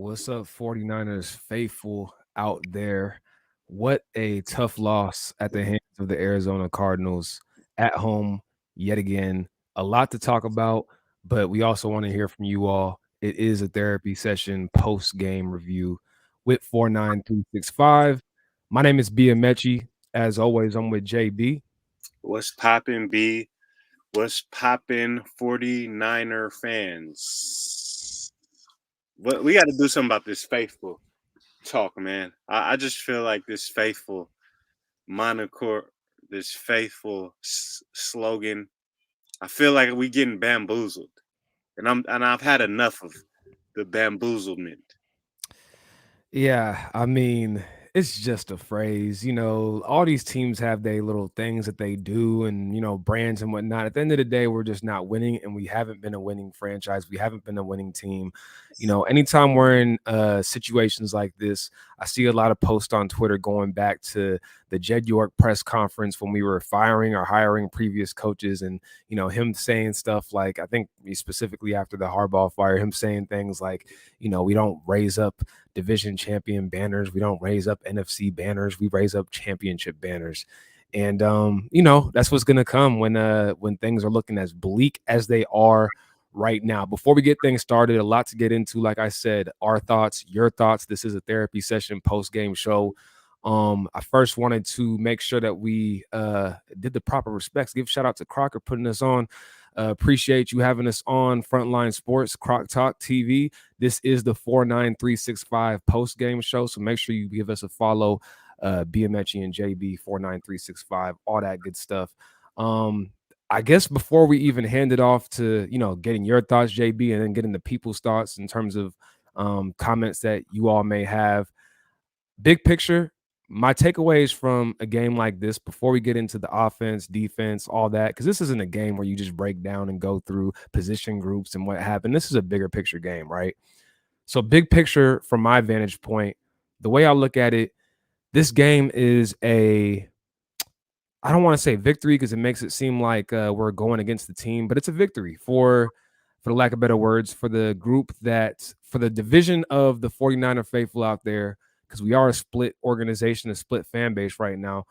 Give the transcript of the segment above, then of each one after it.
What's up, 49ers faithful out there? What a tough loss at the hands of the Arizona Cardinals at home yet again. A lot to talk about, but we also want to hear from you all. It is a therapy session post-game review with 49365. My name is B Amechi. As always, I'm with JB. What's poppin', B? What's poppin', 49er fans? What we got to do something about this faithful talk, man. I just feel like this faithful moniker, this faithful slogan. I feel like we getting bamboozled, and I've had enough of the bamboozlement. Yeah, I mean, it's just a phrase. All these teams have their little things that they do and, brands and whatnot. At the end of the day, we're just not winning, and we haven't been a winning franchise. We haven't been a winning team. Anytime we're in situations like this, I see a lot of posts on Twitter going back to the Jed York press conference when we were firing or hiring previous coaches, and, him saying stuff like, I think specifically after the Harbaugh fire, him saying things like, we don't raise up division champion banners. We don't raise up NFC banners. We raise up championship banners. And that's what's gonna come when things are looking as bleak as they are right now. Before we get things started, a lot to get into. Like I said, our thoughts, your thoughts. This is a therapy session post-game show. I first wanted to make sure that we did the proper respects. Give shout out to Crocker putting us on. Appreciate you having us on Frontline Sports, Croc Talk TV. This is the 49365 post game show, so make sure you give us a follow. B Amechi and JB 49365, all that good stuff. I guess before we even hand it off to getting your thoughts, JB, and then getting the people's thoughts in terms of comments that you all may have. Big picture, my takeaways from a game like this, before we get into the offense, defense, all that, because this isn't a game where you just break down and go through position groups and what happened. This is a bigger picture game, right? So big picture from my vantage point, the way I look at it, this game is I don't want to say victory because it makes it seem like we're going against the team, but it's a victory for the lack of better words, for the group for the division of the 49er faithful out there, because we are a split organization, a split fan base right now.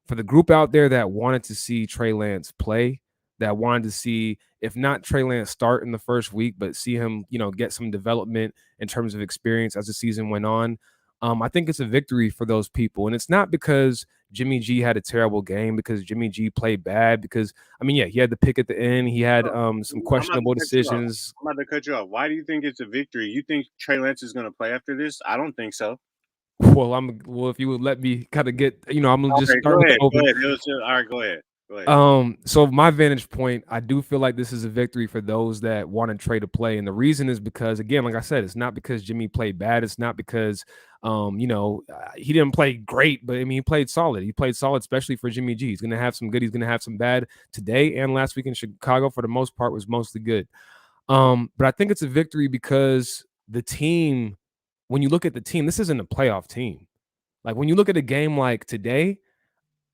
For the group out there that wanted to see Trey Lance play, that wanted to see, if not Trey Lance start in the first week, but see him, get some development in terms of experience as the season went on. I think it's a victory for those people. And it's not because Jimmy G had a terrible game, because Jimmy G played bad, because, he had the pick at the end. He had some questionable decisions. I'm about to cut you off. Why do you think it's a victory? You think Trey Lance is going to play after this? I don't think so. Well, if you would let me kind of get, I'm gonna just start with the open. All right, go ahead. So my vantage point, I do feel like this is a victory for those that wanted Trey to play, and the reason is because, again, like I said, it's not because Jimmy played bad. It's not because, he didn't play great, but he played solid. He played solid, especially for Jimmy G. He's gonna have some good. He's gonna have some bad today, and last week in Chicago, for the most part, was mostly good. But I think it's a victory because the team, when you look at the team, this isn't a playoff team. Like when you look at a game like today,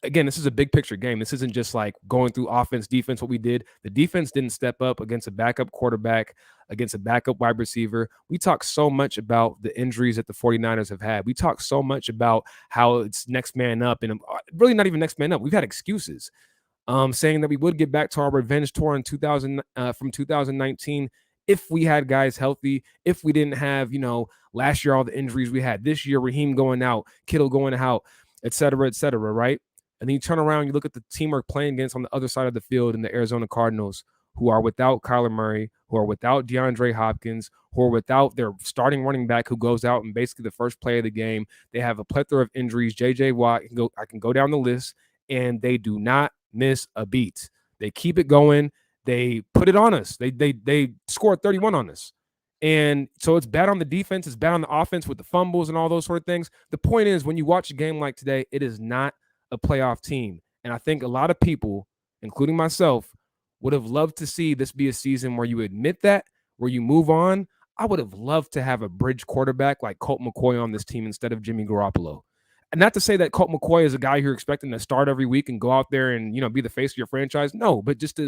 again, this is a big picture game. This isn't just like going through offense, defense, what we did. The defense didn't step up against a backup quarterback, against a backup wide receiver. We talk so much about the injuries that the 49ers have had. We talk so much about how it's next man up, and really not even next man up. We've had excuses saying that we would get back to our revenge tour in 2019 if we had guys healthy, if we didn't have, last year all the injuries we had. This year, Raheem going out, Kittle going out, et cetera, right? And then you turn around, you look at the team we're playing against on the other side of the field in the Arizona Cardinals, who are without Kyler Murray, who are without DeAndre Hopkins, who are without their starting running back who goes out and basically the first play of the game. They have a plethora of injuries. J.J. Watt, I can go down the list, and they do not miss a beat. They keep it going. They put it on us. They scored 31 on us. And so it's bad on the defense. It's bad on the offense with the fumbles and all those sort of things. The point is, when you watch a game like today, it is not a playoff team. And I think a lot of people, including myself, would have loved to see this be a season where you admit that, where you move on. I would have loved to have a bridge quarterback like Colt McCoy on this team instead of Jimmy Garoppolo. And not to say that Colt McCoy is a guy you're expecting to start every week and go out there and, be the face of your franchise. No, but just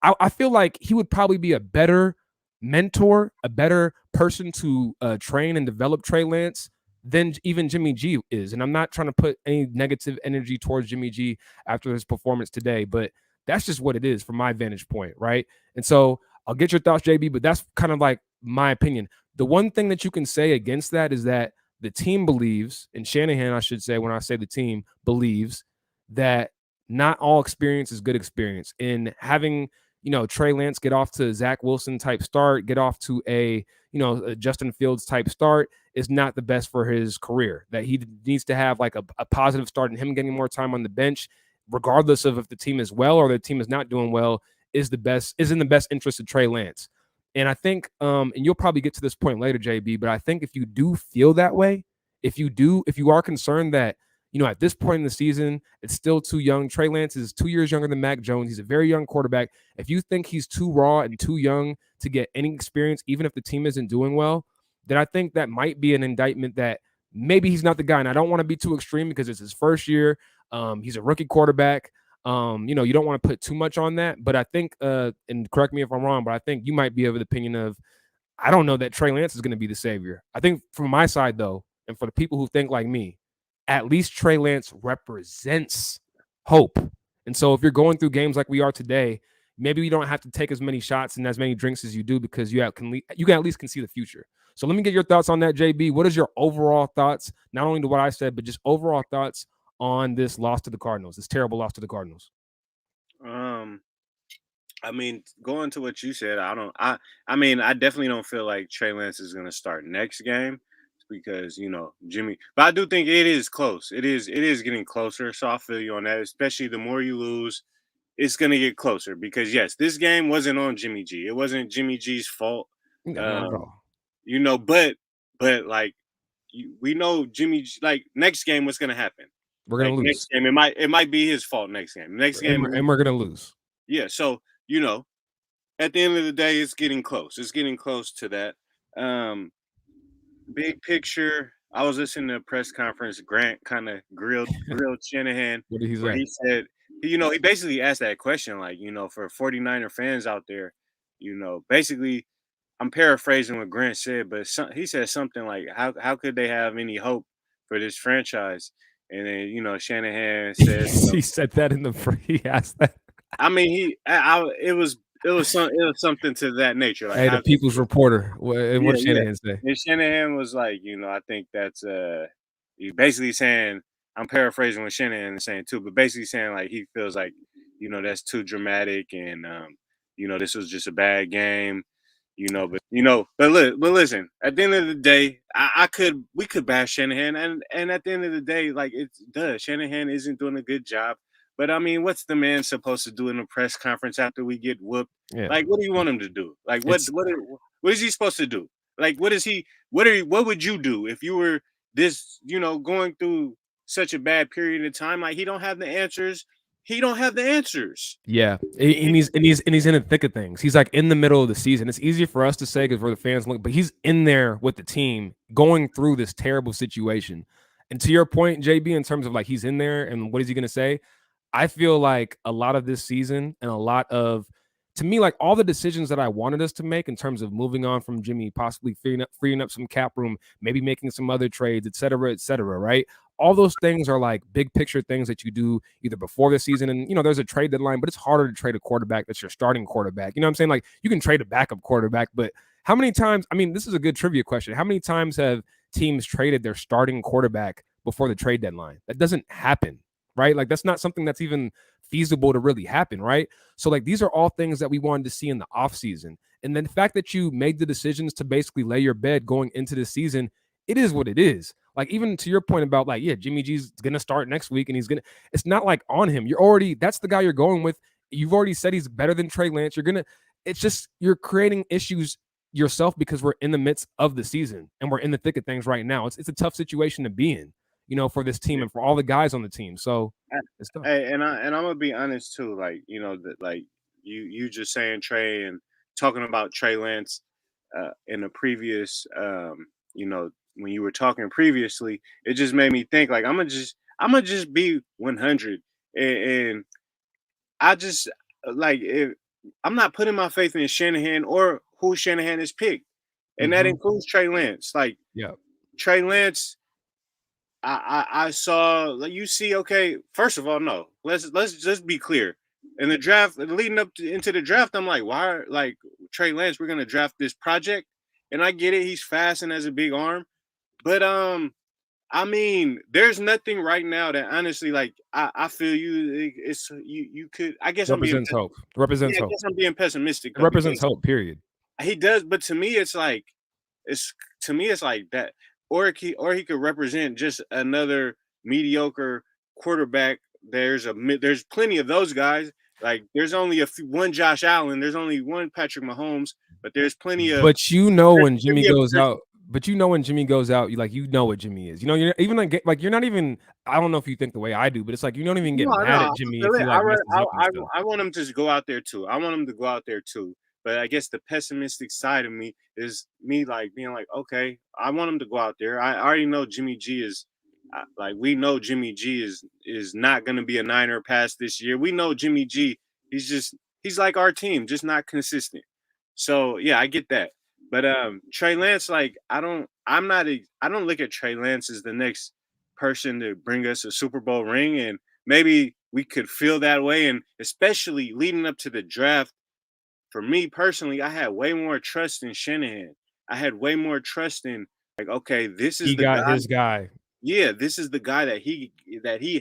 I feel like he would probably be a better mentor, a better person to train and develop Trey Lance than even Jimmy G is. And I'm not trying to put any negative energy towards Jimmy G after his performance today, but that's just what it is from my vantage point, right? And so I'll get your thoughts, JB, but that's kind of like my opinion. The one thing that you can say against that is that the team believes, and Shanahan, I should say, when I say the team believes, that not all experience is good experience. In having, Trey Lance get off to a Zach Wilson type start, get off to a Justin Fields type start is not the best for his career. That he needs to have like a positive start and him getting more time on the bench, regardless of if the team is well or the team is not doing well, is in the best interest of Trey Lance. And I think, and you'll probably get to this point later, JB, but I think if you do feel that way, if you are concerned that, at this point in the season, it's still too young. Trey Lance is 2 years younger than Mac Jones. He's a very young quarterback. If you think he's too raw and too young to get any experience, even if the team isn't doing well, then I think that might be an indictment that maybe he's not the guy. And I don't want to be too extreme because it's his first year. He's a rookie quarterback. You don't want to put too much on that. But I think, and correct me if I'm wrong, but I think you might be of the opinion of, I don't know that Trey Lance is going to be the savior. I think from my side, though, and for the people who think like me, at least Trey Lance represents hope. And so if you're going through games like we are today, maybe you don't have to take as many shots and as many drinks as you do because you can at least see the future. So let me get your thoughts on that, JB. What is your overall thoughts, not only to what I said, but just overall thoughts on this loss to the Cardinals, this terrible loss to the Cardinals? I mean, going to what you said, I mean, I definitely don't feel like Trey Lance is going to start next game because Jimmy. But I do think it is close. It is getting closer. So I feel you on that. Especially the more you lose, it's going to get closer because yes, this game wasn't on Jimmy G. It wasn't Jimmy G's fault. Yeah, not at Um, all. but like we know Jimmy like next game what's going to happen. We're Like gonna lose, next game, it might be his fault. Next game, next game, and we're gonna lose. yeah. So at the end of the day, it's getting close. It's getting close to that. Um, Big picture. I was listening to a press conference. Grant kind of grilled Shanahan, What did he where say? he said, he basically asked that question, like, for 49er fans out there, basically, I'm paraphrasing what Grant said, but he said something like, how could they have any hope for this franchise? And then Shanahan said, He said that in the he asked that. I mean, it was something to that nature, like Hey, the how could People's Reporter. What yeah, did yeah. Shanahan say? And Shanahan was like, I think that's he basically saying, I'm paraphrasing what Shanahan is saying too, but basically saying like he feels like, that's too dramatic and this was just a bad game, but listen, at the end of the day, we could bash Shanahan and at the end of the day, like Shanahan isn't doing a good job. But I mean, what's the man supposed to do in a press conference after we get whooped? Yeah, Like, what do you want him to do? Like, it's what is he supposed to do? Like, what would you do if you were this, going through such a bad period of time? Like, he don't have the answers. He don't have the answers. yeah, and he's in the thick of things. He's like in the middle of the season. It's easier for us to say because we're the fans, but he's in there with the team going through this terrible situation. And to your point, JB, in terms of like he's in there and what is he going to say? I feel like a lot of this season and a lot of, to me, like all the decisions that I wanted us to make in terms of moving on from Jimmy, possibly freeing up some cap room, maybe making some other trades, et cetera, right? All those things are like big picture things that you do either before the season and, there's a trade deadline, but it's harder to trade a quarterback that's your starting quarterback. You know what I'm saying? Like you can trade a backup quarterback, but how many times, I mean, this is a good trivia question. How many times have teams traded their starting quarterback before the trade deadline? That doesn't happen, right? Like that's not something that's even feasible to really happen, right? So like these are all things that we wanted to see in the offseason. And then the fact that you made the decisions to basically lay your bed going into the season, it is what it is. Like even to your point about like, yeah, Jimmy G's gonna start next week and it's not like on him. That's the guy you're going with. You've already said he's better than Trey Lance. It's just you're creating issues yourself because we're in the midst of the season and we're in the thick of things right now. It's a tough situation to be in, for this team and for all the guys on the team. So it's tough. Hey, and I'm gonna be honest too. Like that, like you just saying Trey and talking about Trey Lance in the previous, when you were talking previously, it just made me think like I'm gonna just be 100 and I just like if I'm not putting my faith in Shanahan or who Shanahan has picked, and that Mhm. includes Trey Lance. Like Yeah. Trey Lance, I saw like you see. Okay, first of all, no. Let's just be clear. In the draft, leading up into the draft, I'm like, why? Like Trey Lance, we're gonna draft this project, and I get it. He's fast and has a big arm, but I mean, there's nothing right now that honestly, like, I feel you. It's you could. I guess I'm being. Represents hope. Yeah, Represents I hope. guess I'm being pessimistic It though represents because hope, period. he does. But to me, it's like it's to me, it's like that. Or he could represent just another mediocre quarterback. There's plenty of those guys. Like there's only one Josh Allen. There's only one Patrick Mahomes. But there's plenty of. But you know when There's Jimmy plenty of goes out, you know what Jimmy is. You know, you're even like you're not even. I don't know if you think the way I do, but it's like you don't even get No, mad at I Jimmy if feel he it. like messes up and stuff. I want him to go out there too. I want him to go out there too. But I guess the pessimistic side of me is me like being like, okay, I want him to go out there. I already know Jimmy G is like we know Jimmy G is not going to be a Niner past this year. We know Jimmy G. He's like our team, just not consistent. So yeah, I get that. But Trey Lance, like I don't look at Trey Lance as the next person to bring us a Super Bowl ring, and maybe we could feel that way. And especially leading up to the draft, for me personally, I had way more trust in Shanahan. I had way more trust in like, okay, this is He the got guy. his guy, Yeah, this is the guy that he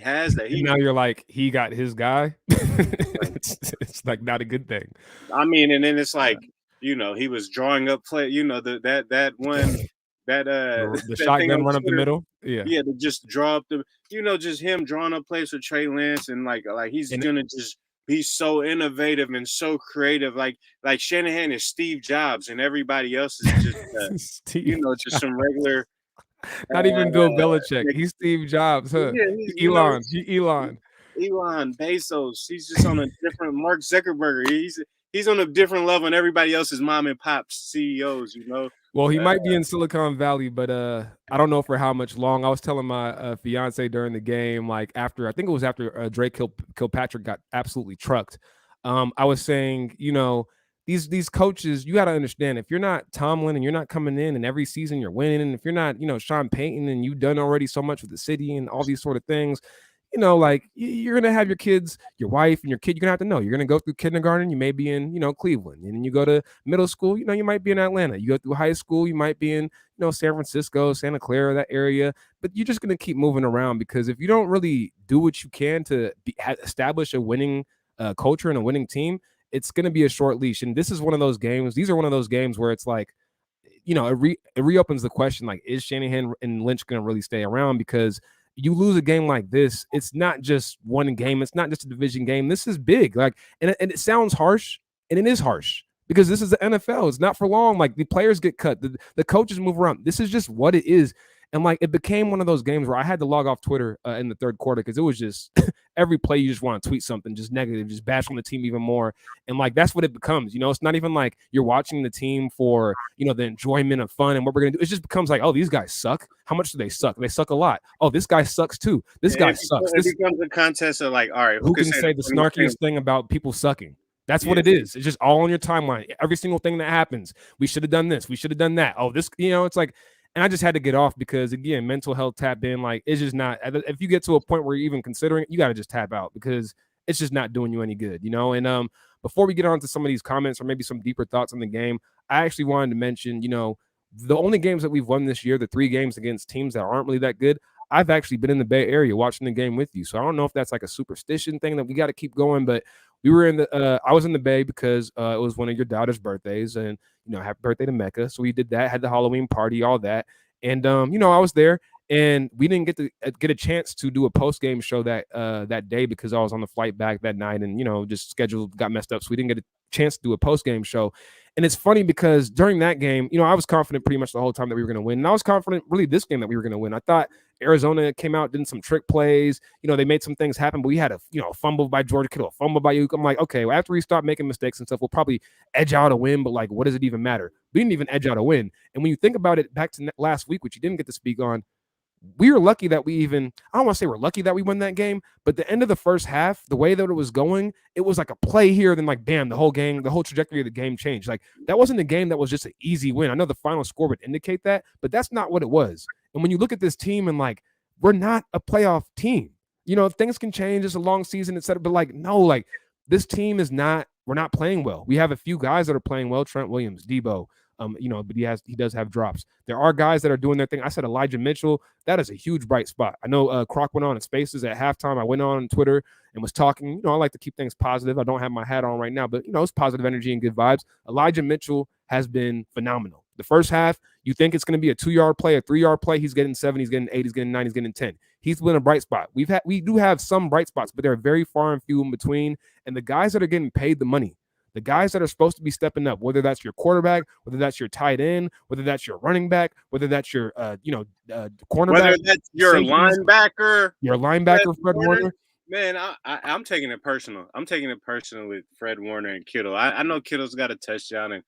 has that and he. now you're like he got his guy. It's like not a good thing. I mean, and then it's like he was drawing up play. That one that The that thing shotgun on run up the Twitter. middle. Yeah, Yeah, to just draw up just him drawing up plays for Trey Lance and like he's and gonna just be so innovative and so creative. Like Shanahan is Steve Jobs and everybody else is just Steve just some regular Not even Bill Belichick. like, He's Steve Jobs, huh? yeah, he's Elon. He Elon. Elon Bezos. He's just on a different Mark Zuckerberg. He's on a different level than everybody else's mom and pop CEOs. Well, he Uh, might be in Silicon Valley, but I don't know for how much long. I was telling my fiance during the game, like I think it was after Drake Kilpatrick got absolutely trucked. I was saying, these coaches, you got to understand if you're not Tomlin and you're not coming in and every season you're winning, and if you're not, Sean Payton and you've done already so much with the city and all these sort of things, like you're gonna have your kids, your wife, and your kid. You're gonna have to know. You're gonna go through kindergarten. You may be in, Cleveland, and then you go to middle school. You might be in Atlanta. You go through high school. You might be in, San Francisco, Santa Clara, that area. But you're just gonna keep moving around because if you don't really do what you can to establish a winning culture and a winning team, it's gonna be a short leash. And this is one of those games. These are one of those games where it's like, it reopens the question: like, is Shanahan and Lynch gonna really stay around? Because you lose a game like this, it's not just one game. It's not just a division game. This is big. Like, and it sounds harsh, and it is harsh because this is the NFL. It's not for long. Like the players get cut, the coaches move around. This is just what it is. And like it became one of those games where I had to log off Twitter in the third quarter because it was just every play you just want to tweet something, just negative, just bash on the team even more. And like that's what it becomes. It's not even like you're watching the team for the enjoyment of fun and what we're gonna do. It just becomes like, oh, these guys suck. How much do they suck? They suck a lot. Oh, this guy sucks too. This guy sucks. It becomes a contest of like, all right, Who can say the snarkiest thing about people sucking? That's what it is. It's just all on your timeline. Every single thing that happens. We should have done this. We should have done that. Oh, this, it's like, and I just had to get off because again, mental health tap in. Like it's just not. If you get to a point where you're even considering it, you got to just tap out because it's just not doing you any good, And before we get on to some of these comments or maybe some deeper thoughts on the game, I actually wanted to mention, the only games that we've won this year, the 3 games against teams that aren't really that good. I've actually been in the Bay Area watching the game with you, so I don't know if that's like a superstition thing that we got to keep going, but we were in the. I was in the Bay because it was one of your daughter's birthdays, and happy birthday to Mecca. So we did that, had the Halloween party, all that, and I was there, and we didn't get a chance to do a post game show that day because I was on the flight back that night, and just schedule got messed up, so we didn't get a chance to do a post game show. And it's funny because during that game, I was confident pretty much the whole time that we were going to win. And I was confident really this game that we were going to win. I thought Arizona came out, did some trick plays. They made some things happen, but we had a fumble by George Kittle, a fumble by you. I'm like, okay, well, after we stop making mistakes and stuff, we'll probably edge out a win. But like, what does it even matter? We didn't even edge out a win. And when you think about it back to last week, which you didn't get to speak on, we were lucky that we even, I don't want to say we're lucky that we won that game, but the end of the first half, the way that it was going, it was like a play here, then like bam, the whole game, the whole trajectory of the game changed. Like that wasn't a game that was just an easy win. I know the final score would indicate that, but that's not what it was. And when you look at this team and like, we're not a playoff team. You know, things can change. It's a long season, etc. But like, no, like this team is not, we're not playing well. We have a few guys that are playing well, Trent Williams, Debo, but he does have drops. There are guys that are doing their thing. I said Elijah Mitchell, that is a huge bright spot. I know Croc went on in Spaces at halftime. I went on Twitter and was talking. I like to keep things positive. I don't have my hat on right now, but it's positive energy and good vibes. Elijah Mitchell has been phenomenal. The first half, you think it's going to be a 2-yard play, a 3-yard play. He's getting 7, he's getting 8, he's getting 9, he's getting 10. He's been a bright spot. We do have some bright spots, but they're very far and few in between. And the guys that are getting paid the money, the guys that are supposed to be stepping up, whether that's your quarterback, whether that's your tight end, whether that's your running back, whether that's your cornerback, whether that's your safeties, linebacker, Fred Warner. Man, I'm taking it personal. I'm taking it personal with Fred Warner and Kittle. I know Kittle's got a touchdown and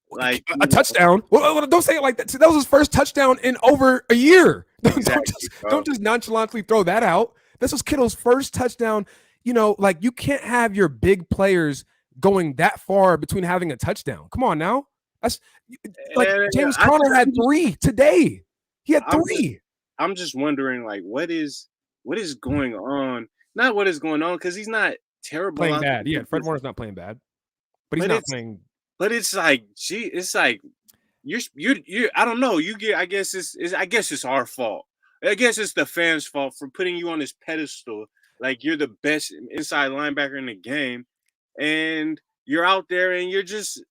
like a touchdown. Well, don't say it like that. That was his first touchdown in over a year. Exactly, don't just nonchalantly throw that out. This was Kittle's first touchdown. Like you can't have your big players going that far between having a touchdown. Come on now. That's like James Conner had 3 today. He had 3. I'm just wondering, like, what is going on? Not what is going on, because he's not terrible. Playing bad. Yeah, Fred Warner's not playing bad. But he's not playing. But it's like, it's like you're I don't know. I guess it's our fault. I guess it's the fans' fault for putting you on this pedestal. Like you're the best inside linebacker in the game. And you're out there and you're just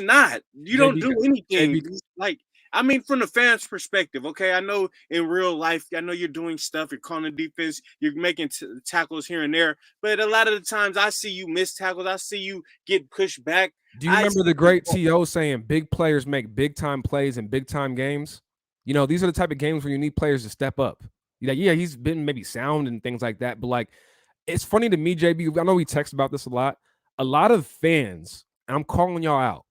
not. You don't do anything. Like, I mean, from the fans' perspective, okay, I know in real life, I know you're doing stuff, you're calling the defense, you're making tackles here and there, but a lot of the times I see you miss tackles, I see you get pushed back. Do you remember the great T.O. saying big players make big-time plays in big-time games? These are the type of games where you need players to step up. Like, yeah, he's been maybe sound and things like that, but like, it's funny to me, JB, I know we text about this a lot of fans, and I'm calling y'all out,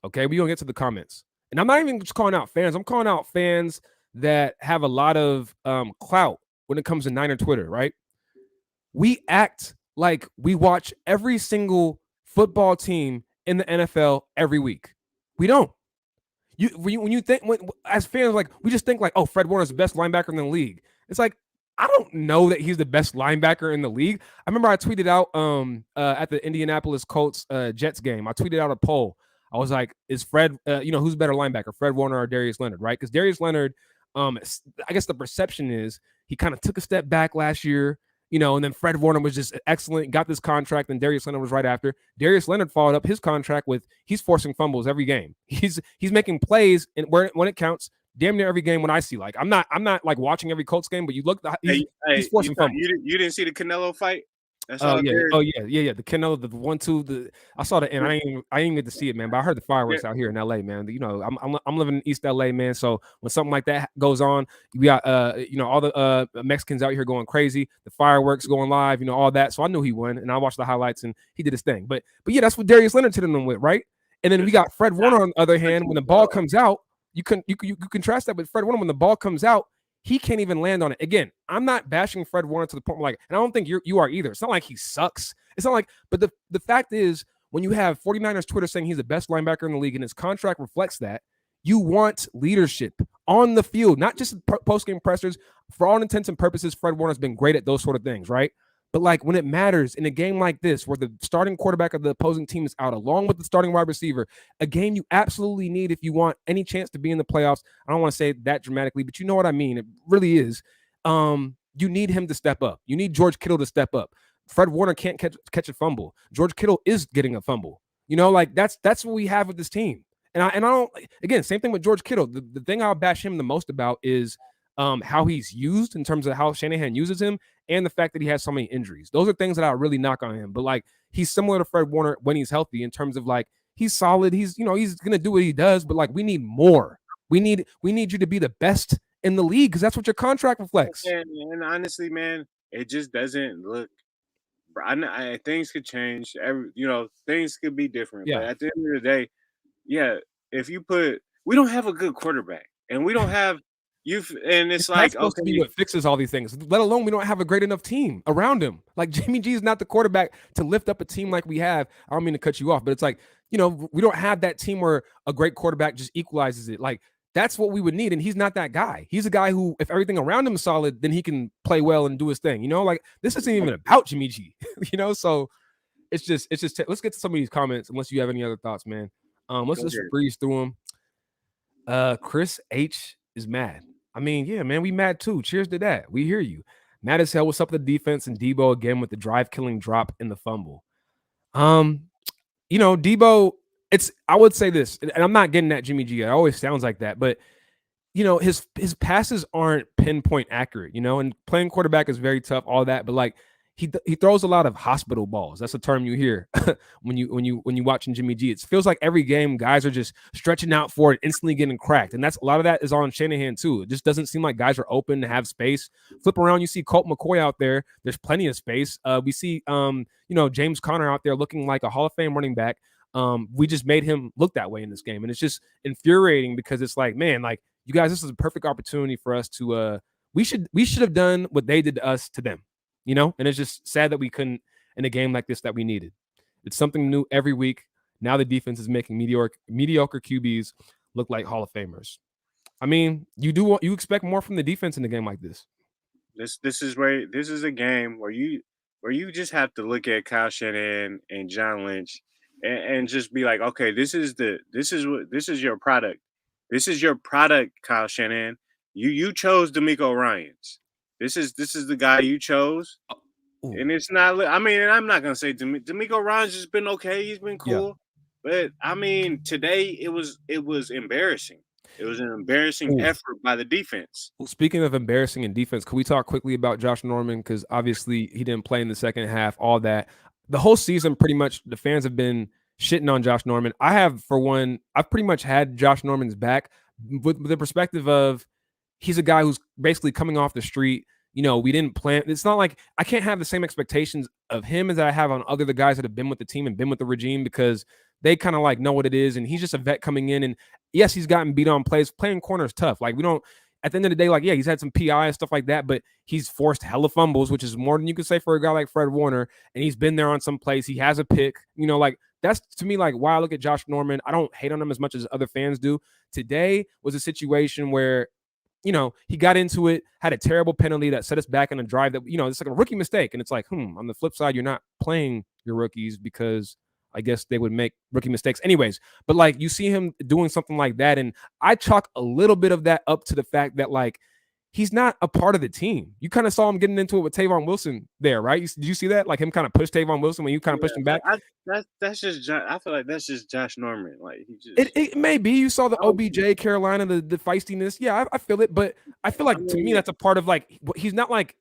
okay? We're going to get to the comments. And I'm not even just calling out fans. I'm calling out fans that have a lot of clout when it comes to Niner Twitter, right? We act like we watch every single football team in the NFL every week. We don't. When you think, as fans, like, we just think like, oh, Fred Warner's the best linebacker in the league. It's like, I don't know that he's the best linebacker in the league. I remember I tweeted out at the Indianapolis Colts Jets game. I tweeted out a poll. I was like, is Fred, who's better linebacker, Fred Warner or Darius Leonard, right? Because Darius Leonard, I guess the perception is he kind of took a step back last year, and then Fred Warner was just excellent, got this contract, and Darius Leonard was right after. Darius Leonard followed up his contract with he's forcing fumbles every game. He's making plays and when it counts. Damn near every game when I see, like, I'm not like watching every Colts game, but you look, he's forcing fumbles. You didn't see the Canelo fight? Oh yeah. The Canelo, the 1-2. I saw the end. I didn't get to see it, man. But I heard the fireworks out here in LA, man. I'm living in East LA, man. So when something like that goes on, we got all the Mexicans out here going crazy. The fireworks going live, all that. So I knew he won, and I watched the highlights, and he did his thing. But yeah, that's what Darius Leonard hit him with, right? And then we got Fred Warner on the other hand. When the ball comes out, you contrast that with Fred Warner. When the ball comes out, he can't even land on it. Again, I'm not bashing Fred Warner to the point where, like, and I don't think you are either. It's not like he sucks. It's not like, but the fact is, when you have 49ers Twitter saying he's the best linebacker in the league and his contract reflects that, you want leadership on the field, not just post-game pressers. For all intents and purposes, Fred Warner's been great at those sort of things, right? But like when it matters in a game like this, where the starting quarterback of the opposing team is out along with the starting wide receiver, a game you absolutely need if you want any chance to be in the playoffs. I don't want to say it that dramatically, but you know what I mean. It really is. You need him to step up. You need George Kittle to step up. Fred Warner can't catch a fumble. George Kittle is getting a fumble. Like that's what we have with this team. And I don't, again, same thing with George Kittle. The thing I'll bash him the most about is how he's used in terms of how Shanahan uses him and the fact that he has so many injuries. Those are things that I really knock on him. But like, he's similar to Fred Warner when he's healthy in terms of like, he's solid. He's going to do what he does, but like, we need more. We need you to be the best in the league because that's what your contract reflects. And honestly, man, it just doesn't look. Things could change. Things could be different. Yeah. But at the end of the day, yeah, we don't have a good quarterback, and we don't have and it's That's like, supposed to be okay, what fixes all these things. Let alone we don't have a great enough team around him. Like Jimmy G is not the quarterback to lift up a team like we have. I don't mean to cut you off, but it's like, we don't have that team where a great quarterback just equalizes it. Like that's what we would need, and he's not that guy. He's a guy who, if everything around him is solid, then he can play well and do his thing. Like this isn't even about Jimmy G. So it's just. Let's get to some of these comments. Unless you have any other thoughts, man. Let's just breeze through them. Chris H is mad. I mean, yeah, man, we mad too. Cheers to that. We hear you. Mad as hell. What's up with the defense and Debo again with the drive-killing drop in the fumble? Debo. I would say this, and I'm not getting at Jimmy G. It always sounds like that, but his passes aren't pinpoint accurate. And playing quarterback is very tough. All that, but like he throws a lot of hospital balls. That's a term you hear when you watching Jimmy G. It feels like every game guys are just stretching out for it, instantly getting cracked, and that's a lot of that is on Shanahan too. It just doesn't seem like guys are open to have space. Flip around, you see Colt McCoy out there. There's plenty of space. We see James Conner out there looking like a Hall of Fame running back. We just made him look that way in this game, and it's just infuriating because it's like, man, like you guys, this is a perfect opportunity for us to. We should have done what they did to us to them. And it's just sad that we couldn't in a game like this that we needed. It's something new every week. Now the defense is making mediocre QBs look like Hall of Famers. I mean, you expect more from the defense in a game like this. This is a game where you just have to look at Kyle Shanahan and John Lynch and just be like, okay, this is your product. This is your product, Kyle Shanahan. You chose DeMeco Ryans. This is the guy you chose. Ooh. And it's not. I mean, I'm not gonna say DeMeco Ryans has been okay. He's been cool, but I mean, today it was embarrassing. It was an embarrassing effort by the defense. Well, speaking of embarrassing in defense, can we talk quickly about Josh Norman? Because obviously he didn't play in the second half. All that, the whole season, pretty much the fans have been shitting on Josh Norman. I have, for one, I've pretty much had Josh Norman's back with the perspective of he's a guy who's basically coming off the street. We didn't plan. It's not like I can't have the same expectations of him as I have on the guys that have been with the team and been with the regime because they kind of like know what it is. And he's just a vet coming in. And yes, he's gotten beat on plays. Playing corner is tough. Like at the end of the day, like, yeah, he's had some PI and stuff like that, but he's forced hella fumbles, which is more than you could say for a guy like Fred Warner. And he's been there on some plays. He has a pick, like that's to me, like why I look at Josh Norman. I don't hate on him as much as other fans do. Today was a situation where he got into it, had a terrible penalty that set us back in a drive that, it's like a rookie mistake. And it's like, on the flip side, you're not playing your rookies because I guess they would make rookie mistakes anyways. But like you see him doing something like that. And I chalk a little bit of that up to the fact that like, he's not a part of the team. You kind of saw him getting into it with Tavon Wilson there, right? Did you see that? Like him kind of push Tavon Wilson when you kind of pushed him back? That's just I feel like that's just Josh Norman. Like he just it may be. You saw the OBJ Carolina, the feistiness. Yeah, I feel it, but I feel like to me that's a part of like he's not like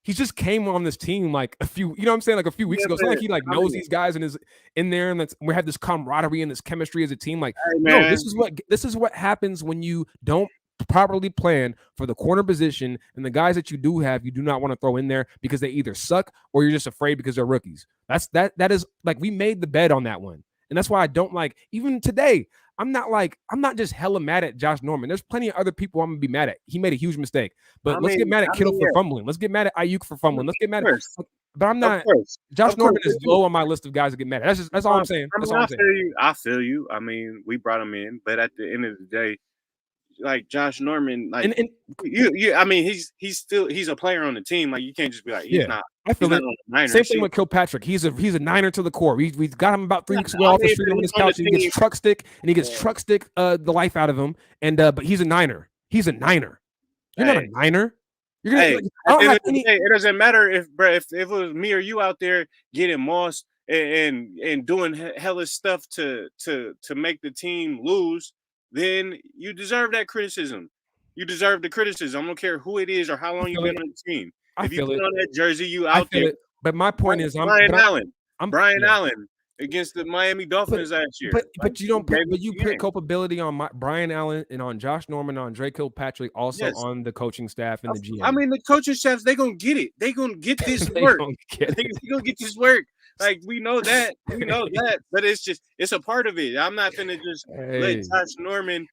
he just came on this team like a few, what I'm saying, like a few weeks ago. It's not like he like knows these guys and is in there and we have this camaraderie and this chemistry as a team. Like, no, this is what happens when you don't properly plan for the corner position and the guys that you do have, you do not want to throw in there because they either suck or you're just afraid because they're rookies. That is like we made the bet on that one. And that's why I don't like even today. I'm not just hella mad at Josh Norman. There's plenty of other people I'm gonna be mad at. He made a huge mistake. But let's get mad at Kittle for fumbling. Let's get mad at Ayuk for fumbling. Let's get mad at but I'm not Josh Norman is low on my list of guys to get mad at. That's all I'm saying. I feel you. I mean, we brought him in, but at the end of the day, like Josh Norman, like I mean, he's a player on the team. Like you can't just be like he's not. I feel it. Same thing with Kilpatrick. He's a Niner to the core. We've got him about 3 weeks ago off the street on his couch. And he gets truck stick the life out of him. And but he's a Niner. He's a Niner. You're not a Niner. You're gonna. It doesn't matter if it was me or you out there getting mossed and doing hellish stuff to make the team lose. Then you deserve that criticism. You deserve the criticism. I don't care who it is or how long you've been on the team. If you put on that jersey, you out there. But my point is, Brian Allen against the Miami Dolphins last year. But you don't. But you put culpability on Brian Allen and on Josh Norman, on Drake Kilpatrick, also on the coaching staff and the GM. I mean, the coaching staffs, they gonna get it. They gonna get this work. They gonna get this work. Like we know that, but it's a part of it. I'm not gonna just let Josh Norman.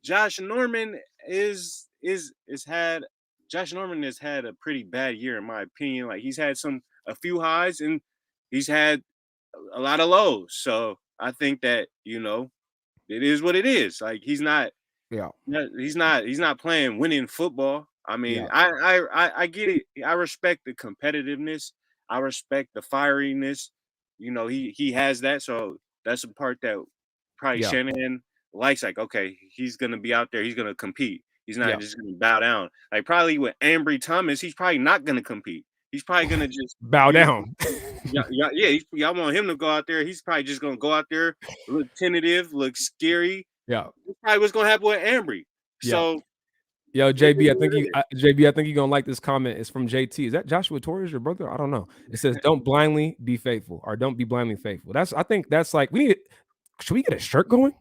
Josh Norman is is had Josh Norman has had a pretty bad year in my opinion. Like he's had a few highs and he's had a lot of lows. So I think that it is what it is. Like Yeah. he's not playing winning football. I mean, Yeah. I get it. I respect the competitiveness. I respect the fieriness. He has that. So that's a part that probably Yeah. Shanahan likes. Like, okay, he's gonna be out there. He's gonna compete. He's not Yeah. just gonna bow down. Like probably with Ambry Thomas, he's probably not gonna compete. He's probably gonna just Bow down. y'all want him to go out there. He's probably just gonna go out there, look tentative, look scary. Yeah. That's probably what's gonna happen with Ambry. Yeah. So Yo, it is JB, what it is. JB, I think you're gonna like this comment. It's from JT. Is that Joshua Torres, your brother? I don't know. It says, "Don't blindly be faithful, or don't be blindly faithful." I think that's like we need. Should we get a shirt going?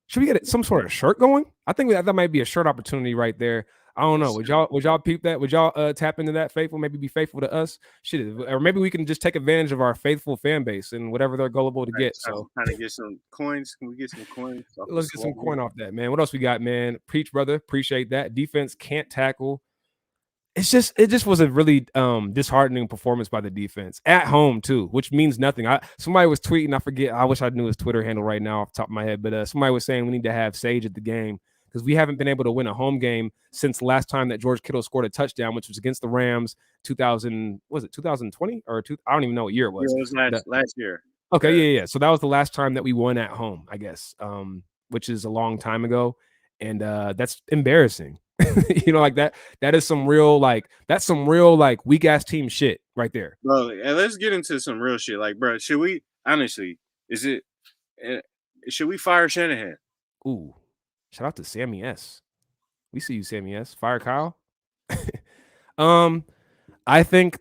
Should we get some sort of shirt going? I think that might be a shirt opportunity right there. I don't know. Would y'all peep that? Would y'all tap into that faithful? Maybe be faithful to us. Shit, or maybe we can just take advantage of our faithful fan base and whatever they're gullible to get. So Trying to get some coins. Can we get some coins off the let's get some swag? coin off that, man. What else we got, man? Preach, brother. Appreciate that. Defense can't tackle. It just was a really disheartening performance by the defense at home too, which means nothing. Somebody was tweeting, I forget, I wish I knew his Twitter handle right now off the top of my head, but somebody was saying we need to have Sage at the game because we haven't been able to win a home game since the last time that George Kittle scored a touchdown, which was against the Rams 2020 or I don't even know what year it was. Yeah, it was last year. Okay, yeah. So that was the last time that we won at home, I guess, which is a long time ago, and that's embarrassing. Like that is some real weak ass team shit right there. Bro, and let's get into some real shit. Like, bro, should we honestly? Should we fire Shanahan? Ooh, shout out to Sammy S. We see you, Sammy S. Fire Kyle. I think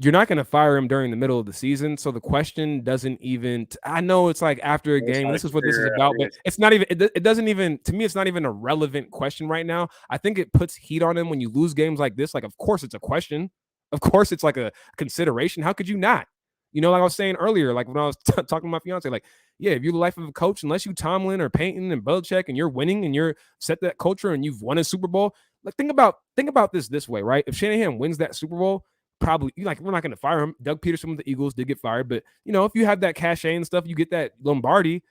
you're not going to fire him during the middle of the season. So the question doesn't even, I know it's like after a game, this is what this is about, but it's not even, it doesn't even, to me, it's not even a relevant question right now. I think it puts heat on him when you lose games like this. Like, of course it's a question. Of course it's like a consideration. How could you not? Like I was saying earlier, like when I was talking to my fiance, like, yeah, if you're the life of a coach, unless you Tomlin or Payton and Belichick and you're winning and you're set that culture and you've won a Super Bowl, like think about this way, right? If Shanahan wins that Super Bowl, probably we're not going to fire him. Doug Peterson with the Eagles did get fired, but if you have that cachet and stuff, you get that Lombardi,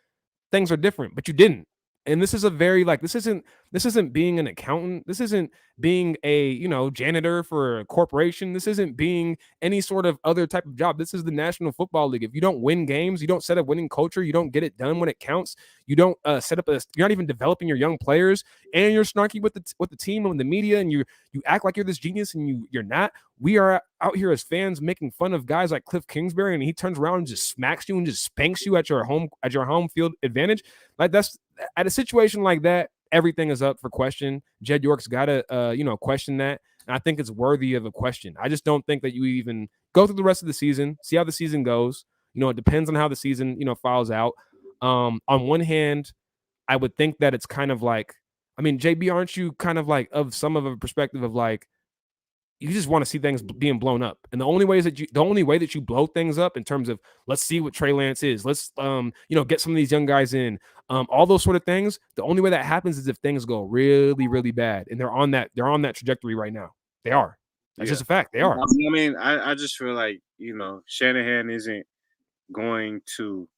things are different, but you didn't. And this is a very this isn't being an accountant. This isn't being a, janitor for a corporation. This isn't being any sort of other type of job. This is the National Football League. If you don't win games, you don't set up winning culture, you don't get it done when it counts. You don't you're not even developing your young players, and you're snarky with the team and the media, and you act like you're this genius and you're not. We are out here as fans making fun of guys like Cliff Kingsbury, and he turns around and just smacks you and just spanks you at your home field advantage. Like that's at a situation like that, everything is up for question. Jed York's got to question that, and I think it's worthy of a question. I just don't think that you even go through the rest of the season, see how the season goes. It depends on how the season files out. On one hand, I would think that it's kind of like, I mean, JB, aren't you kind of like of some of a perspective of like, you just want to see things being blown up. And the only way that you blow things up in terms of, let's see what Trey Lance is. Let's, get some of these young guys in, all those sort of things. The only way that happens is if things go really, really bad. And they're on that trajectory right now. They are. That's just a fact. They are. I mean, I just feel like, Shanahan isn't going to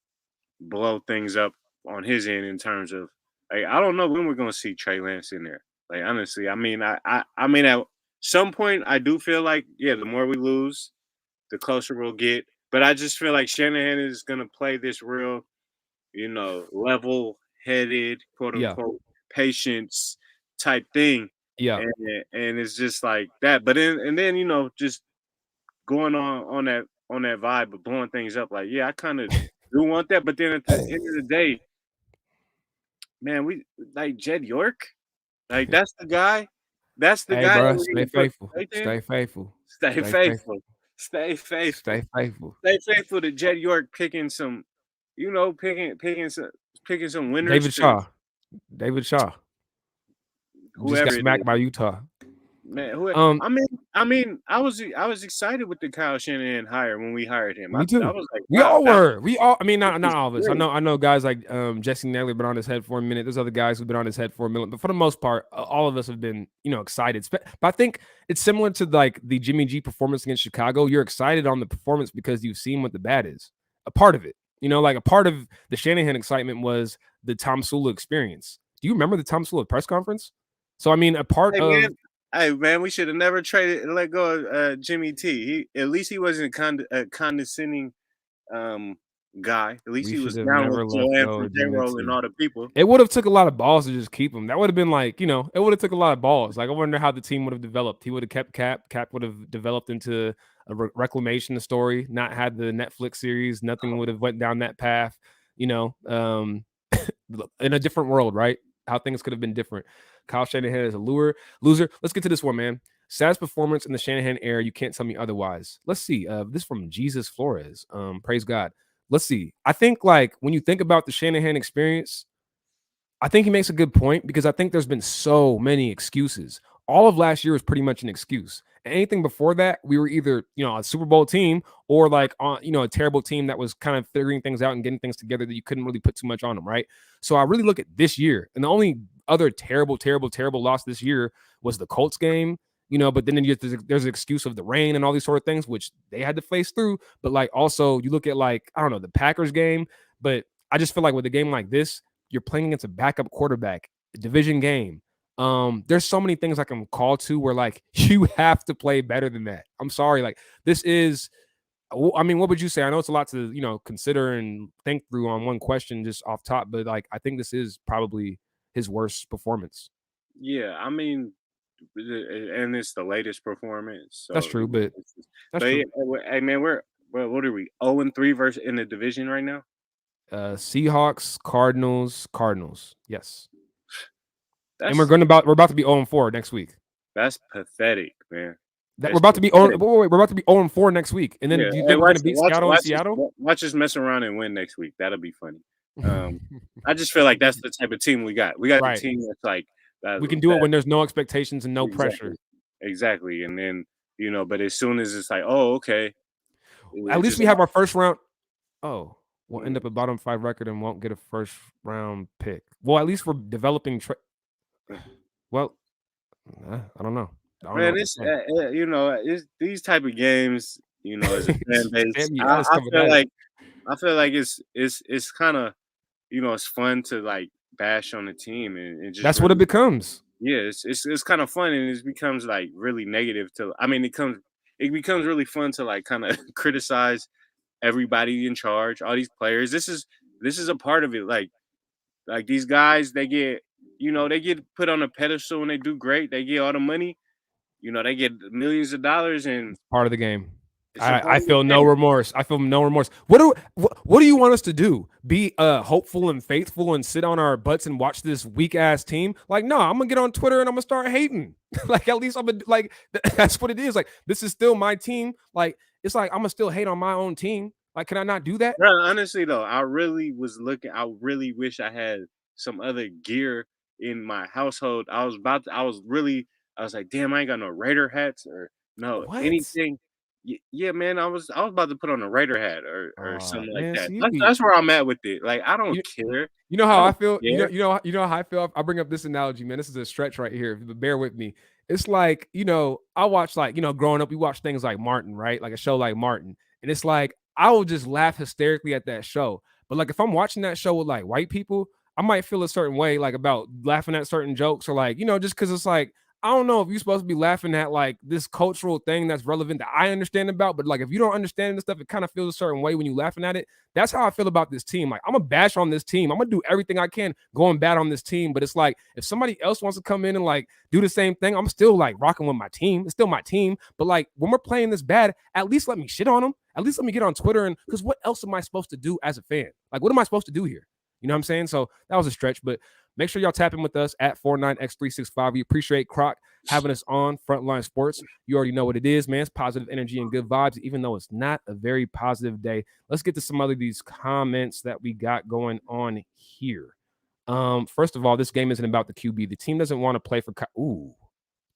blow things up on his end in terms of, like, I don't know when we're going to see Trey Lance in there. Like, honestly, I mean, I mean, at some point, I do feel like, yeah, the more we lose, the closer we'll get. But I just feel like Shanahan is going to play this real, level-headed, quote unquote, patience type thing. Yeah. And it's just like that. But then, just going on that vibe of blowing things up, like, yeah, I kind of do want that. But then at the end of the day, man, we like Jed York. Like, that's the guy. That's the guy. Bro, stay faithful. Stay faithful. Stay faithful. Stay faithful. Stay faithful. Stay faithful to Jed York picking some, picking some winners. David Shaw. Whoever just got smacked by Utah. Man, who Um, I was excited with the Kyle Shanahan hire when we hired him. Me I too. was like, We wow, all that were. We all. I mean, this not is all of us. great. I know guys like Jesse Naylor been on his head for a minute. There's other guys who've been on his head for a minute, but for the most part, all of us have been excited. But I think it's similar to like the Jimmy G performance against Chicago. You're excited on the performance because you've seen what the bad is. A part of it, like a part of the Shanahan excitement was the Tom Sula experience. Do you remember the Tom Sula press conference? So I mean, a part Hey of man, hey man, we should have never traded and let go of Jimmy T. He at least he wasn't a condescending um guy. At least we he should was have down with never let Joanne go from of J Jimmy Roll and T. all the people. It would have took a lot of balls to just keep him. That would have been like, it would have took a lot of balls. Like I wonder how the team would have developed. He would have kept Cap. Cap would have developed into a reclamation story, not had the Netflix series. Nothing would have went down that path. You know, um, in a different world, right? How things could have been different. Kyle Shanahan is a loser. Let's get to this one, man. Saddest performance in the Shanahan era. You can't tell me otherwise. Let's see. This from Jesus Flores. Praise God. Let's see. I think like when you think about the Shanahan experience, I think he makes a good point because I think there's been so many excuses. All of last year was pretty much an excuse. And anything before that, we were either, a Super Bowl team or like on, a terrible team that was kind of figuring things out and getting things together that you couldn't really put too much on them, right? So I really look at this year. And the only other terrible loss this year was the Colts game, but then there's an excuse of the rain and all these sort of things, which they had to face through. But like also you look at like, I don't know, the Packers game, but I just feel like with a game like this, you're playing against a backup quarterback, division game. There's so many things I can call to where like you have to play better than that. I'm sorry, like this is. I mean, what would you say? I know it's a lot to consider and think through on one question just off top, but like I think this is probably his worst performance. Yeah, I mean, and it's the latest performance. That's So, true, but that's but true. yeah, hey man, what are we 0-3 versus in the division right now? Seahawks, Cardinals. Yes, and That's we're about to be 0-4 next week. that's pathetic, man. That we're That's about to be oh pathetic. wait, we're about to be 0-4 next week. And then Yeah, do you hey, think we're gonna beat Seattle in Seattle? watch us mess around and win next week. That'll be funny. I just feel like that's the type of team we got. We got the Right. team that's like We can do it that when there's no expectations and no exactly, pressure. exactly. And then but as soon as it's like, oh, okay, At it's least just we have our first round. Oh, we'll end mm, up a bottom 5 record and won't get a first round pick. Well, at least we're developing. Well, I don't know. I don't know man, what to it's say. it's these type of games. As a fan base, Damn, you Alice I coming feel at it. like it's kind of it's fun to like bash on the team and just That's what it really becomes. yeah, it's kind of fun and it becomes like really negative to I mean it becomes really fun to like kind of criticize everybody in charge, all these players. This is a part of it. Like these guys, they get they get put on a pedestal and they do great. They get all the money. They get millions of dollars and It's part of the game. it's a part I of the feel no game. remorse. I feel no remorse. What do you want us to do? Be hopeful and faithful and sit on our butts and watch this weak ass team? Like, no, I'm gonna get on Twitter and I'm gonna start hating. Like, at least I'm gonna like that's what it is. Like, this is still my team. Like, it's like I'm gonna still hate on my own team. Like, can I not do that? Bro, honestly though, I really was looking. I really wish I had some other gear in my household. I was like, damn, I ain't got no Raider hats or no What? anything. Yeah, man, I was about to put on a Raider hat or Oh something like man, that. see you That's be that's where I'm at with it. Like, I don't you, care. You know I how I don't feel. care. You know how I feel. I bring up this analogy, man. This is a stretch right here. But bear with me. It's like I watch like growing up, we watch things like Martin, right? Like a show like Martin, and it's like I will just laugh hysterically at that show. But like if I'm watching that show with like white people, I might feel a certain way like about laughing at certain jokes or like just because it's like I don't know if you're supposed to be laughing at like this cultural thing that's relevant that I understand about, but like if you don't understand this stuff, it kind of feels a certain way when you laughing at it. That's how I feel about this team. Like I'm gonna bash on this team. I'm gonna do everything I can going bad on this team. But it's like if somebody else wants to come in and like do the same thing, I'm still like rocking with my team. It's still my team. But like when we're playing this bad, at least let me shit on them. At least let me get on Twitter and because what else am I supposed to do as a fan? Like what am I supposed to do here? You know what I'm saying? So that was a stretch, but make sure y'all tap in with us at 49x365. We appreciate Croc having us on Frontline Sports. You already know what it is, man. It's positive energy and good vibes, even though it's not a very positive day. Let's get to some other of these comments that we got going on here. First of all, this game isn't about the QB. The team doesn't want to play for.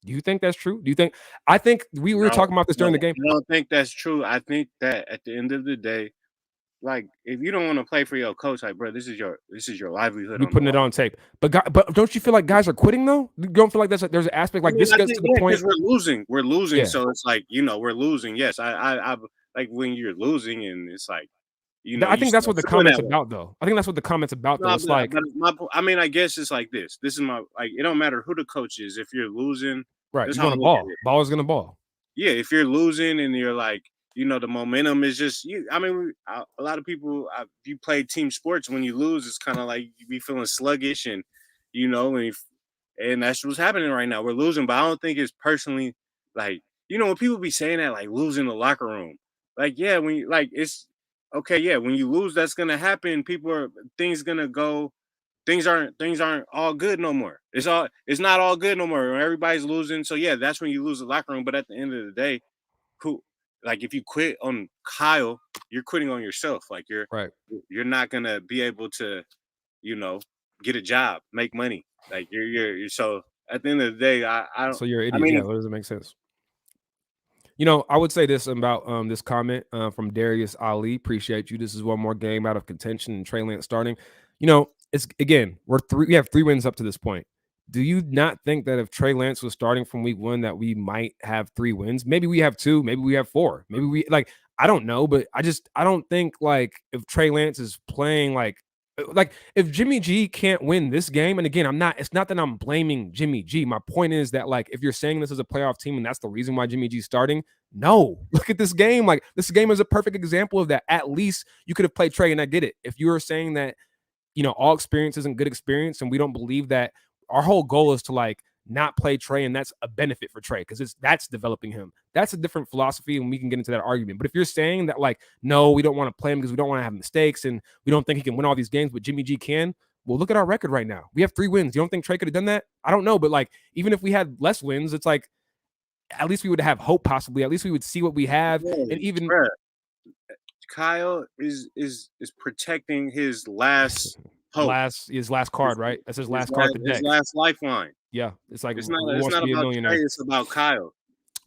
Do you think that's true? Do you think? I think we were No, talking about this no, during the game. I don't think that's true. I think that at the end of the day, like if you don't want to play for your coach, like bro, this is your livelihood We on the putting line. it on tape, but don't you feel like guys are quitting though? You don't feel like there's an aspect I like mean, this I gets think to the yeah, point. because we're losing. We're losing, Yeah, so it's like we're losing. Yes, I like when you're losing, and it's like I you think that's start what the feeling comments that way. about though. I think that's what the comments about though. No, It's like I mean, I guess it's like this. This is my like. It don't matter who the coach is. If you're losing, right, that's you're how going I to look at ball. it. Ball is going to ball. Yeah, if you're losing and you're like, the momentum is just you. I mean, a lot of people, if you play team sports, when you lose, it's kind of like you be feeling sluggish, and you know, and, and that's what's happening right now. We're losing, but I don't think it's personally like when people be saying that like losing the locker room, like yeah, when you like it's okay, yeah, when you lose, that's gonna happen. People are things gonna go. Things aren't all good no more. It's not all good no more. Everybody's losing. So yeah, that's when you lose the locker room. But at the end of the day, who like if you quit on Kyle, you're quitting on yourself. Like Right. you're not gonna be able to, you know, get a job, make money. Like you're so at the end of the day, I don't So you're an I idiot. mean Yeah, that doesn't make sense. I would say this about this comment from Darius Ali. Appreciate you. This is one more game out of contention and Trey Lance starting. It's again, we have 3 wins up to this point. Do you not think that if Trey Lance was starting from week 1 that we might have 3 wins? Maybe we have 2, maybe we have 4. Maybe we like I don't know, but I don't think like if Trey Lance is playing like if Jimmy G can't win this game, and again, it's not that I'm blaming Jimmy G. My point is that like if you're saying this is a playoff team and that's the reason why Jimmy G's starting, no. Look at this game. Like this game is a perfect example of that. At least you could have played Trey, and I get it. If you were saying that, all experience isn't good experience, and we don't believe that our whole goal is to like not play Trey, and that's a benefit for Trey because that's developing him. That's a different philosophy, and we can get into that argument. But if you're saying that like, no, we don't want to play him because we don't want to have mistakes and we don't think he can win all these games, but Jimmy G can. Well, look at our record right now. We have 3 wins. You don't think Trey could have done that? I don't know, but like even if we had less wins, it's like at least we would have hope possibly. At least we would see what we have. And even bruh, Kyle is protecting his last hope. his last card, right? That's his last card to His deck. last lifeline. Yeah. It's like It's who not. It's wants to not be a about Trey. millionaire? It's about Kyle.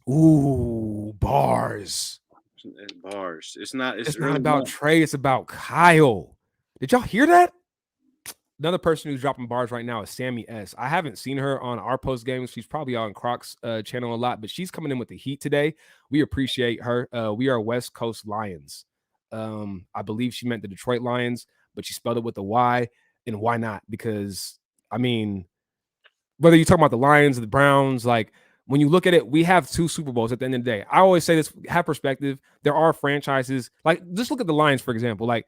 Ooh, bars. Bars. It's not. It's It's not really about not. Trey, it's about Kyle. Did y'all hear that? Another person who's dropping bars right now is Sammy S. I haven't seen her on our post games. She's probably on Croc's channel a lot, but she's coming in with the heat today. We appreciate her. We are West Coast Lions. I believe she meant the Detroit Lions, but she spelled it with a Y. And why not? Because, I mean, whether you talk about the Lions or the Browns, like when you look at it, we have 2 Super Bowls at the end of the day. I always say this, have perspective. There are franchises, like just look at the Lions, for example. Like,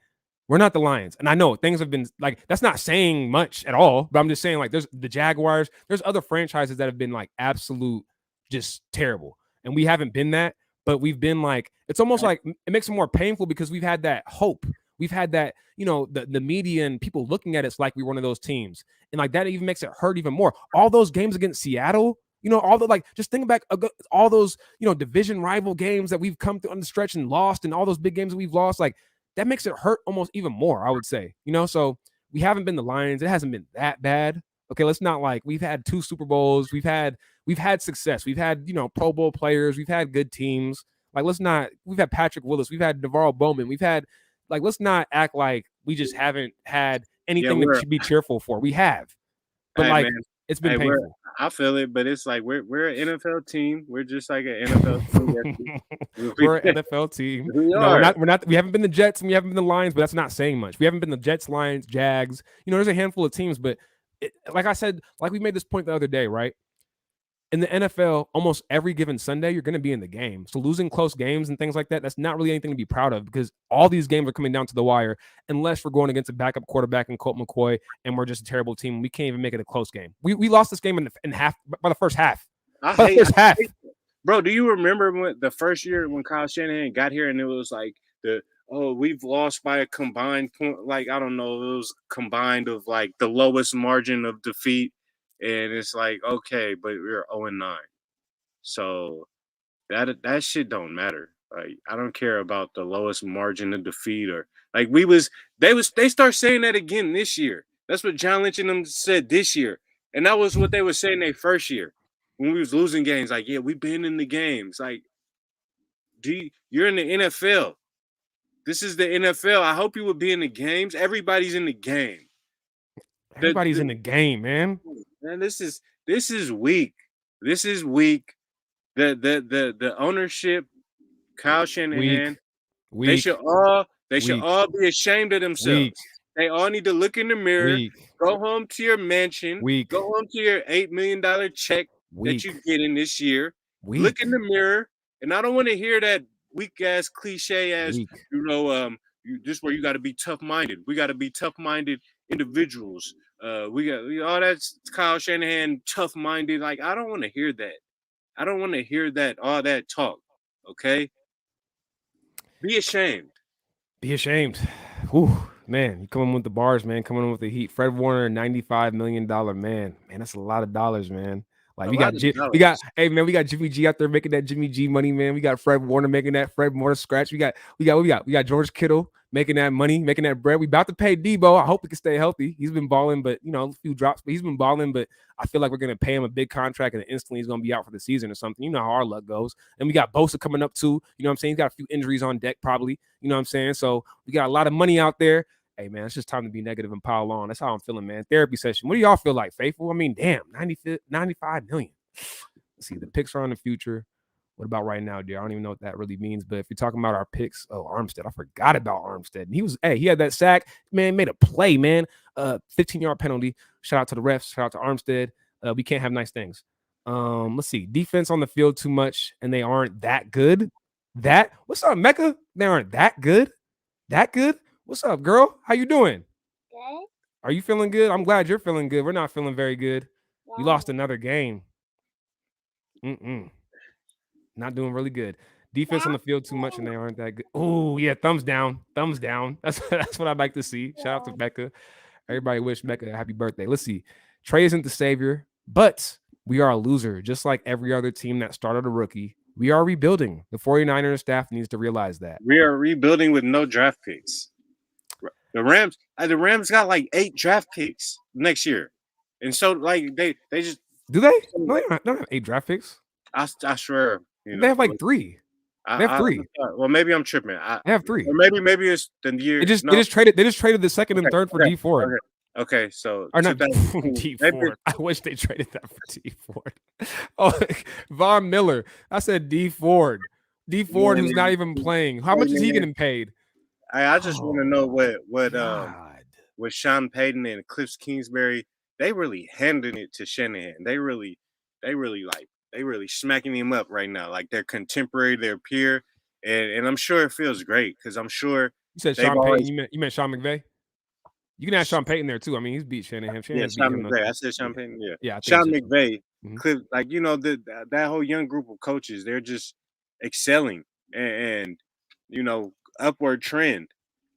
we're not the Lions. And I know things have been like, that's not saying much at all, but I'm just saying like there's the Jaguars, there's other franchises that have been like absolute just terrible. And we haven't been that, but we've been like, it's almost like it makes it more painful because we've had that hope. We've had that, the media and people looking at us like we're one of those teams. And like that even makes it hurt even more. All those games against Seattle, all the like, just think back, all those, division rival games that we've come through on the stretch and lost, and all those big games that we've lost, like, that makes it hurt almost even more, I would say. So we haven't been the Lions. It hasn't been that bad. Okay, let's not like we've had 2 Super Bowls. We've had success. We've had, Pro Bowl players. We've had good teams. Like we've had Patrick Willis. We've had Navarro Bowman. We've had let's not act like we just haven't had Yeah, anything to be cheerful for. We have. But hey man. it's been Hey, painful. I feel it, but it's like we're an NFL team. We're just like an NFL team. We're an NFL team. We No, are. we're not. We haven't been the Jets and we haven't been the Lions, but that's not saying much. We haven't been the Jets, Lions, Jags. There's a handful of teams, but like I said, like we made this point the other day, right? In the NFL, almost every given Sunday, you're going to be in the game. So losing close games and things like that, that's not really anything to be proud of because all these games are coming down to the wire unless we're going against a backup quarterback in Colt McCoy and we're just a terrible team. We can't even make it a close game. We lost this game in half by the first half. Bro, do you remember when the first year when Kyle Shanahan got here and it was like we've lost by a combined point, like I don't know, it was combined of like the lowest margin of defeat. And it's like, okay, but we're 0-9. So that shit don't matter. Like I don't care about the lowest margin of defeat or like they start saying that again this year. That's what John Lynch and them said this year. And that was what they were saying their first year when we was losing games, like, yeah, we've been in the games. Like, you're in the NFL. This is the NFL. I hope you would be in the games. Everybody's in the game. Everybody's in the game, man. Man, this is weak. This is weak. The ownership, Kyle Shanahan, Weak, weak, they should weak, all be ashamed of themselves. weak, They all need to look in the mirror, weak, go home to your mansion, weak, go home to your $8 million check that you weak, get in this year. Look weak, in the mirror, and I don't want to hear that weak ass cliche ass, weak. just where you got to be tough minded. We got to be tough minded individuals. We got all that's Kyle Shanahan tough minded. Like, I don't want to hear that. I don't want to hear that all that talk. Okay, be ashamed. Be ashamed. Whew, man, you coming with the bars, man. Coming in with the heat. Fred Warner, $95 million man. Man, that's a lot of dollars, man. Like A we lot got, of we got, dollars. hey man, we got Jimmy G out there making that Jimmy G money, man. We got Fred Warner making that Fred Warner scratch. We got George Kittle making that money, making that bread. We about to pay Debo. I hope he can stay healthy. He's been balling, but a few drops, but he's been balling. But I feel like we're gonna pay him a big contract, and instantly he's gonna be out for the season or something. You know how our luck goes. And we got Bosa coming up too. You know what I'm saying? He's got a few injuries on deck, probably. You know what I'm saying? So we got a lot of money out there. Hey man, it's just time to be negative and pile on. That's how I'm feeling, man. Therapy session. What do y'all feel like, Faithful? I mean, damn, 95 million. Let's see, the picks are in the future. What about right now, dear? I don't even know what that really means. But if you're talking about our picks, Armstead, I forgot about Armstead. And he had that sack, man, made a play, man. 15-yard penalty. Shout out to the refs. Shout out to Armstead. We can't have nice things. Let's see. Defense on the field too much, and they aren't that good. What's up, Mecca? They aren't that good. That good? What's up, girl? How you doing? Good. Are you feeling good? I'm glad you're feeling good. We're not feeling very good. We lost another game. Not doing really good. Defense on the field too much, and they aren't that good. Oh, yeah, thumbs down. Thumbs down. That's what I'd like to see. Shout out to Becca. Everybody wish Becca a happy birthday. Let's see. Trey isn't the savior, but we are a loser, just like every other team that started a rookie. We are rebuilding. The 49ers staff needs to realize that. We are rebuilding with no draft picks. The Rams got like 8 draft picks next year, and so like they just do they? No, they don't have 8 draft picks. I swear they have like 3. They have 3. Well, maybe I'm tripping. They have 3. Or maybe it's the year. They just traded the second and third for D Ford. Okay, so or not D Ford. I wish they traded that for D Ford. Oh, Von Miller. I said D Ford. D Ford, who's not even playing. How much is he getting paid? I just want to know what Sean Payton and Cliff Kingsbury, they really handing it to Shanahan. They really smacking him up right now, like their contemporary, their peer, and I'm sure it feels great because I'm sure. You said Sean Payton. You meant Sean McVay. You can ask Sean Payton there too. I mean, he's beat Shanahan. Yeah, Sean McVay. I said Sean Payton. Yeah. Sean McVay. Cliff, like that whole young group of coaches, they're just excelling and upward trend.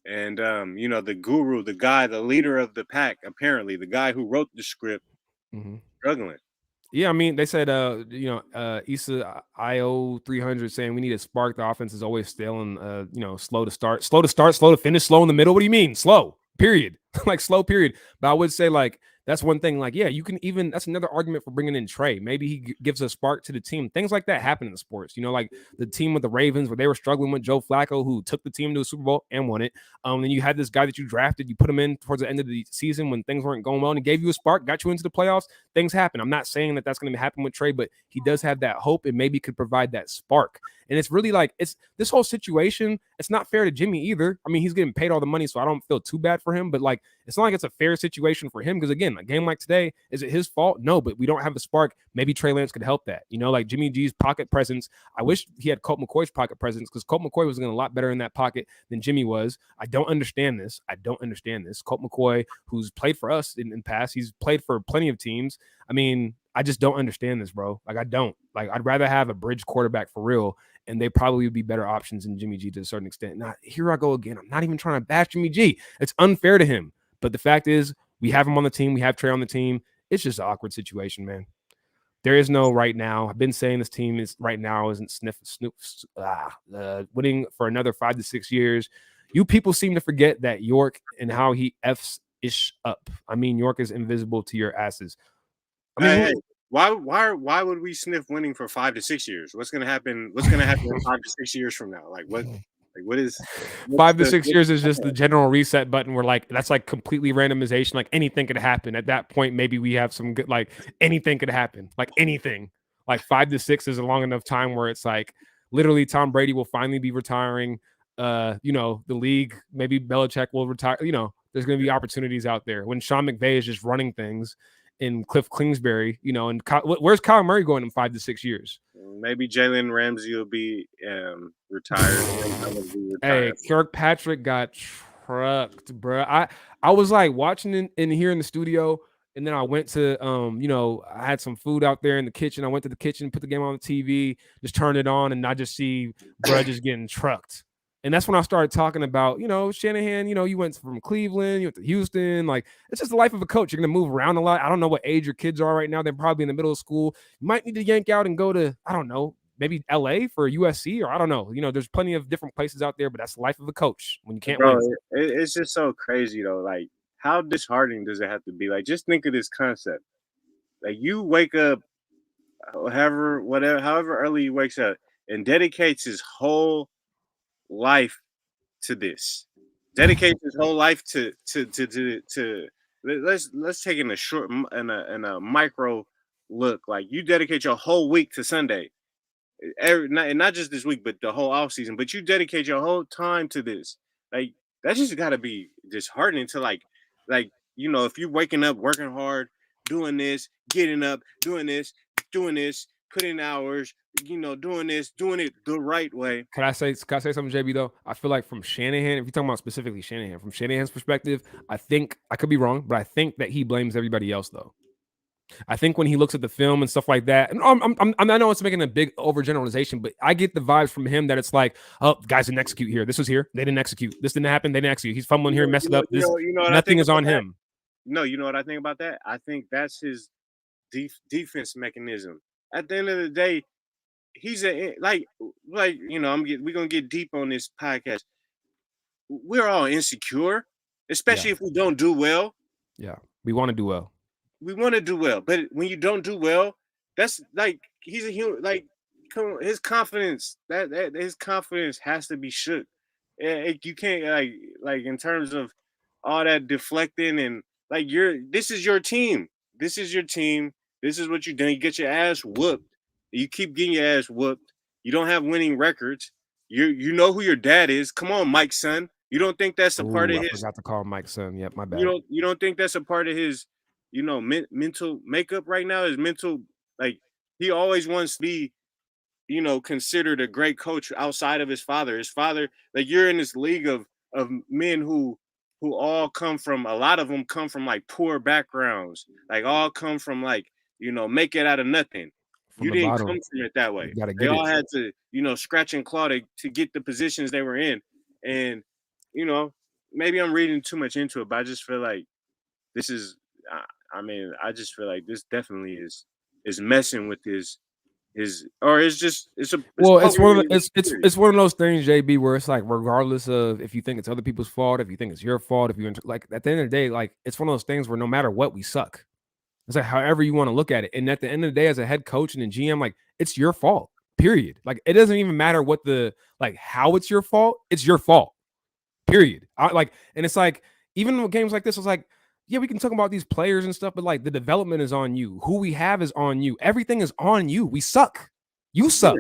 And the guru, the guy, the leader of the pack, apparently the guy who wrote the script, struggling. Yeah, I mean, they said, Issa IO 300 saying we need a spark. The offense is always stale and, slow to start, slow to finish, slow in the middle. What do you mean? Slow, period. Like slow, period. But I would say like, that's one thing. Like, yeah, you can even, that's another argument for bringing in Trey. Maybe he gives a spark to the team. Things like that happen in the sports. Like the team with the Ravens where they were struggling with Joe Flacco, who took the team to a Super Bowl and won it. Then you had this guy that you drafted. You put him in towards the end of the season when things weren't going well, and he gave you a spark, got you into the playoffs. Things happen. I'm not saying that that's going to happen with Trey, but he does have that hope and maybe could provide that spark. And it's really like, it's this whole situation. It's not fair to Jimmy either. I mean, he's getting paid all the money, so I don't feel too bad for him. But like, it's not like it's a fair situation for him because again, a game like today, is it his fault? No, but we don't have a spark. Maybe Trey Lance could help that. Like Jimmy G's pocket presence. I wish he had Colt McCoy's pocket presence because Colt McCoy was getting a lot better in that pocket than Jimmy was. I don't understand this. Colt McCoy, who's played for us in the past, he's played for plenty of teams. I mean, I just don't understand this, bro. Like, I don't. Like, I'd rather have a bridge quarterback for real, and they probably would be better options than Jimmy G to a certain extent. Now, here I go again. I'm not even trying to bash Jimmy G. It's unfair to him. But the fact is, we have him on the team. We have Trey on the team. It's just an awkward situation, man. There is no right now. I've been saying this team is right now isn't winning for another 5 to 6 years. You people seem to forget that York and how he F's ish up. I mean, York is invisible to your asses. I mean, why would we sniff winning for 5 to 6 years? What's gonna happen? What's gonna happen in 5 to 6 years from now? What is what's 5 to 6 what's years the is just the plan? general reset button. Where like that's like completely randomization. Like anything could happen at that point. Maybe we have some good. Like anything could happen. Like anything. Like 5 to 6 is a long enough time where it's like literally Tom Brady will finally be retiring. The league, maybe Belichick will retire. There's going to be opportunities out there when Sean McVay is just running things in Cliff Kingsbury. And where's Kyle Murray going in 5 to 6 years? Maybe Jalen Ramsey will be retired. Will be Hey, retired. Kirkpatrick got trucked, bro. I was like watching in here in the studio, and then I went to I had some food out there in the kitchen. I went to the kitchen, put the game on the TV, just turned it on, and I just see bro just getting trucked. And that's when I started talking about, Shanahan, you went from Cleveland, you went to Houston. Like, it's just the life of a coach. You're going to move around a lot. I don't know what age your kids are right now. They're probably in the middle of school. You might need to yank out and go to, I don't know, maybe LA for USC, or I don't know. There's plenty of different places out there, but that's the life of a coach when you can't Bro, win. it's just so crazy though. Like, how disheartening does it have to be? Like, just think of this concept. Like, you wake up, however early he wakes up, and dedicates his whole life to this. Dedicates his whole life to. Let's take in a short and a micro look. Like, you dedicate your whole week to Sunday. Not just this week, but the whole off season. But you dedicate your whole time to this. Like, that just got to be disheartening to if you're waking up, working hard, doing this, getting up, doing this, putting in hours, doing this, doing it the right way. Can I say something, JB, though? I feel like from Shanahan, if you're talking about specifically Shanahan, from Shanahan's perspective, I think I could be wrong, but I think that he blames everybody else, though. I think when he looks at the film and stuff like that, and I know it's making a big overgeneralization, but I get the vibes from him that it's like, oh, guys didn't execute here. This was here. They didn't execute. This didn't happen. They didn't execute. He's fumbling here, messed it up. What I Nothing think is about on that? him. No, you know what I think about that? I think that's his defense mechanism. At the end of the day, he's we're gonna get deep on this podcast. We're all insecure, especially if we don't do well. Yeah, we want to do well. We want to do well, but when you don't do well, that's like he's a human. Like, come on, his confidence that his confidence has to be shook. You can't like in terms of all that deflecting and like this is your team. This is your team. This is what you're doing. You get your ass whooped. You keep getting your ass whooped. You don't have winning records. You know who your dad is. Come on, Mike's son. You don't think that's a part Ooh, of I his forgot to call Mike's son. Yep, my bad. you don't think that's a part of his mental makeup right now? His mental, like, he always wants to be considered a great coach outside of his father. His father, like, you're in this league of men who all come from, a lot of them come from like poor backgrounds, like all come from like make it out of nothing. From You the didn't come bottom, from it that you way. got to They get it. all had to scratch and claw to get the positions they were in. And you know maybe I'm reading too much into it, but I just feel like this is I just feel like this definitely is messing with his or it's Well, it's poking one of in the, his it's security. one of those things, JB, where it's like regardless of if you think it's other people's fault, if you think it's your fault, if you like at the end of the day, like it's one of those things where no matter what, we suck. It's like however you want to look at it. And at the end of the day, as a head coach and a GM, like it's your fault. Period. Like it doesn't even matter what how it's your fault. It's your fault. Period. And it's like even with games like this, it's like, yeah, we can talk about these players and stuff, but like the development is on you. Who we have is on you. Everything is on you. We suck. You Yeah. suck.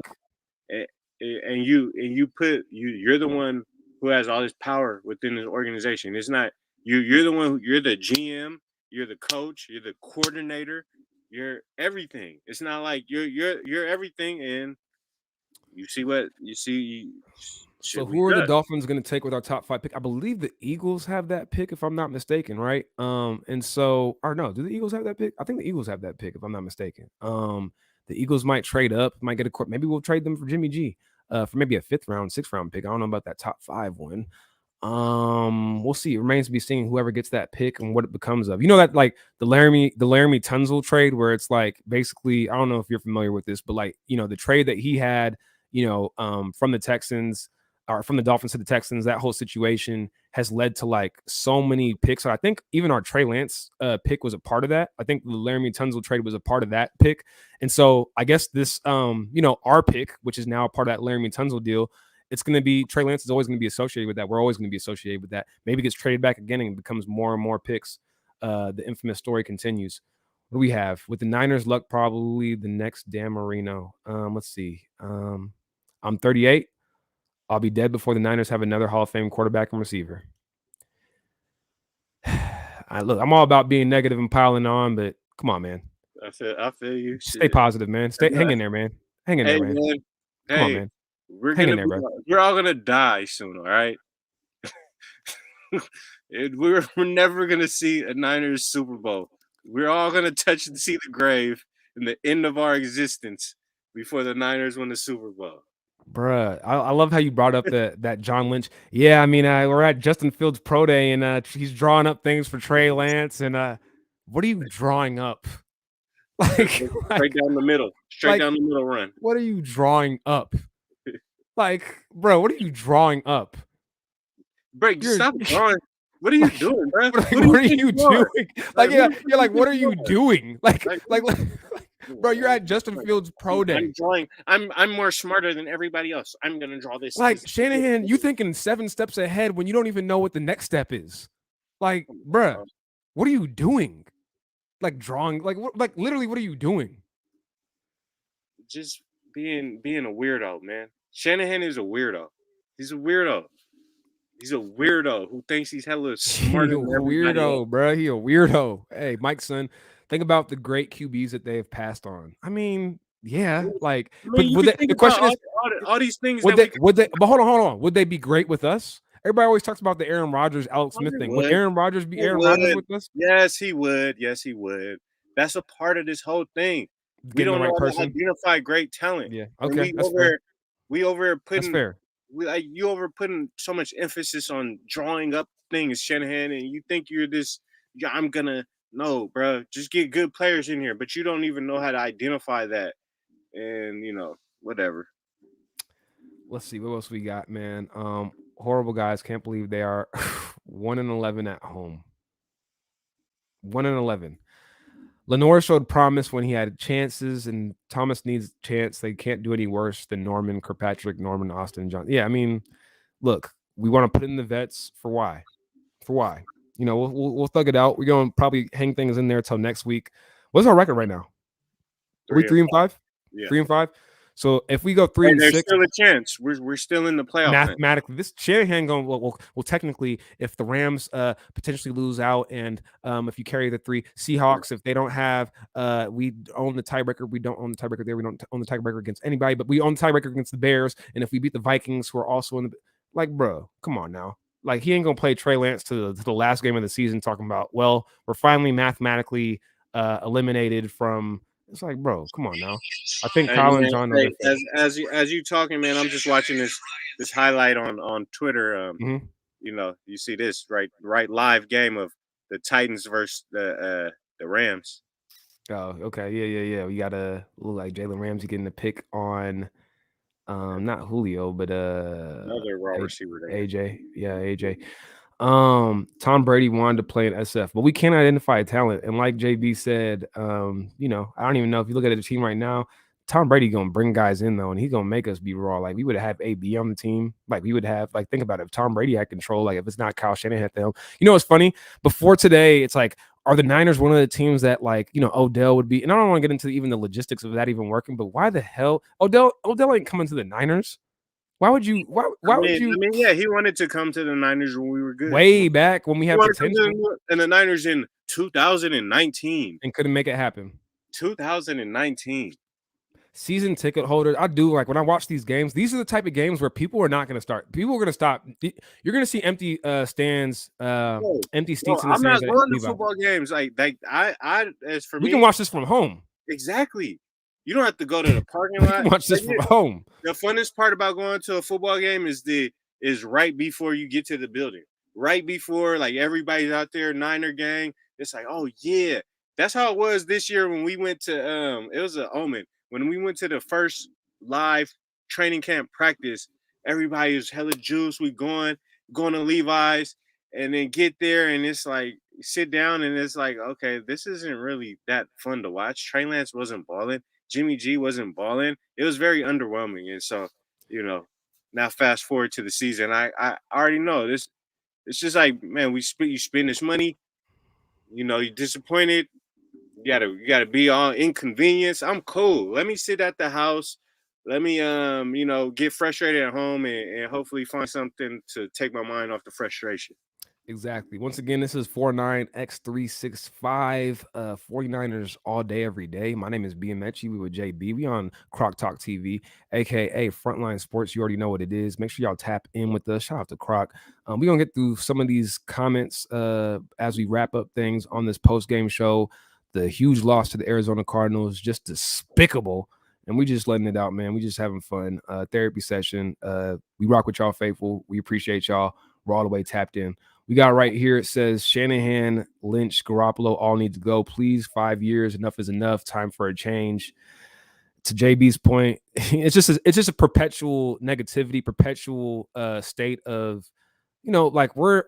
A- you're the one who has all this power within this organization. It's not you're the one you're the GM, you're the coach, you're the coordinator, you're everything. It's not like you're everything, and you see So shit we who are the duck. Dolphins going to take with our top 5 pick? I believe the Eagles have that pick, if I'm not mistaken, right? And so, or no, do the Eagles have that pick? I think the Eagles have that pick, if I'm not mistaken. The Eagles might trade up, might get a court. Maybe we'll trade them for Jimmy G, for maybe a 5th round, 6th round pick. I don't know about that top 5 one. We'll see. It remains to be seen whoever gets that pick and what it becomes of. You know that like the Laramie Tunzel trade, where it's like basically, I don't know if you're familiar with this, but like the trade that he had, from the Texans or from the Dolphins to the Texans, that whole situation has led to like so many picks. So I think even our Trey Lance pick was a part of that. I think the Laramie Tunsil trade was a part of that pick. And so I guess this, our pick, which is now a part of that Laramie Tunsil deal, it's going to be Trey Lance is always going to be associated with that. We're always going to be associated with that. Maybe it gets traded back again and becomes more and more picks. The infamous story continues. What do we have with the Niners? Luck probably the next Dan Marino. Let's see. I'm 38. I'll be dead before the Niners have another Hall of Fame quarterback and receiver. I'm all about being negative and piling on, but come on, man. I feel you. Stay positive, man. Hang in there, man. Hang in there, man. Come on, man. We're all gonna die soon, all right? We're never gonna see a Niners Super Bowl. We're all gonna touch and see the grave and the end of our existence before the Niners win the Super Bowl. Bruh, I love how you brought up that John Lynch. Yeah, I mean, we're at Justin Fields' pro day, and he's drawing up things for Trey Lance. And what are you drawing up? Straight down the middle, down the middle run. What are you drawing up? Bro, what are you drawing up? Break, stop drawing. What are you doing, bro? What are you doing? You're like, what are you doing? Bro, you're at Justin Fields' pro day. I'm drawing. I'm more smarter than everybody else. I'm gonna draw this. Shanahan, you thinking 7 steps ahead when you don't even know what the next step is. Bro, what are you doing? Drawing, literally, what are you doing? Just being a weirdo, man. Shanahan is a weirdo. He's a weirdo. He's a weirdo who thinks he's hella smart. He's a weirdo, bro. He a weirdo. Hey, Mike's son, think about the great QBs that they have passed on. I mean, yeah, but the question is, all these things. Would they? But hold on. Would they be great with us? Everybody always talks about the Aaron Rodgers, Alex Smith thing. Would Aaron Rodgers be Aaron Rodgers with us? Yes, he would. Yes, he would. That's a part of this whole thing. We don't know how to identify great talent. Yeah. Okay. We over putting. That's fair. You over putting so much emphasis on drawing up things, Shanahan, and you think you're this. I'm gonna no, bro. Just get good players in here, but you don't even know how to identify that, and whatever. Let's see what else we got, man. Horrible guys. Can't believe they are 1-11 at home. 1-11. Lenore showed promise when he had chances, and Thomas needs a chance. They can't do any worse than Norman, Kirkpatrick, Norman, Austin, John. Yeah, I mean, look, we want to put in the vets for why? For why? We'll thug it out. We're going to probably hang things in there till next week. What's our record right now? Are we 3-5? Yeah. 3-5. So if we go 3-6, there's still a chance. We're still in the playoff. Mathematically, this Shanahan going well. Technically, if the Rams potentially lose out, and if you carry the 3 Seahawks, if they don't have, we own the tiebreaker. We don't own the tiebreaker there. We don't own the tiebreaker against anybody, but we own the tiebreaker against the Bears. And if we beat the Vikings, who are also in the bro, come on now. He ain't gonna play Trey Lance to the last game of the season talking about, well, we're finally mathematically eliminated from. It's like, bro, come on now. I think Kyle and John. As you talking, man, I'm just watching this highlight on Twitter. You see this right live game of the Titans versus the Rams. Oh, okay, yeah. We got look like Jalen Ramsey getting the pick on, not Julio, but another raw receiver there. AJ. Yeah, AJ. Tom Brady wanted to play in SF, but we can't identify talent. And like JB said, I don't even know if you look at the team right now, Tom Brady gonna bring guys in though, and he's gonna make us be raw. We would have AB on the team. We would have think about it. If Tom Brady had control, if it's not Kyle Shanahan at the helm. It's funny. Before today, it's are the Niners one of the teams that Odell would be? And I don't want to get into even the logistics of that even working, but why the hell Odell ain't coming to the Niners? Why would you? Why would you? I mean, yeah, he wanted to come to the Niners when we were good. Way back when we had potential. And the Niners in 2019. And couldn't make it happen. 2019. Season ticket holders. I do when I watch these games, these are the type of games where people are not going to start. People are going to stop. You're going to see empty stands, empty seats in the stands. I'm not going to football games. As for me, we can watch this from home. Exactly. You don't have to go to the parking lot. You can watch this from home. The funnest part about going to a football game is right before you get to the building. Right before everybody's out there, Niner gang. It's oh yeah. That's how it was this year when we went to it was an omen. When we went to the first live training camp practice, everybody was hella juice. We going to Levi's. and then get there and it's like sit down and it's like, okay, this isn't really that fun to watch. Trey Lance wasn't balling. Jimmy G wasn't balling. It was very underwhelming. And so, you know, now fast forward to the season. I already know this. It's just like, man, you spend this money, you're disappointed. You gotta be all inconvenience. I'm cool. Let me sit at the house. Let me get frustrated at home and hopefully find something to take my mind off the frustration. Exactly. Once again, this is 49X365, 49ers all day, every day. My name is B Amechi. We with JB. We on Croc Talk TV, aka Frontline Sports. You already know what it is. Make sure y'all tap in with us. Shout out to Croc. We're gonna get through some of these comments as we wrap up things on this post-game show. The huge loss to the Arizona Cardinals, just despicable. And we just letting it out, man. We just having fun. Therapy session. We rock with y'all faithful. We appreciate y'all. We're all the way tapped in. We got right here. It says Shanahan, Lynch, Garoppolo all need to go. Please, 5 years. Enough is enough. Time for a change. To JB's point, it's just a perpetual negativity, perpetual state of, like we're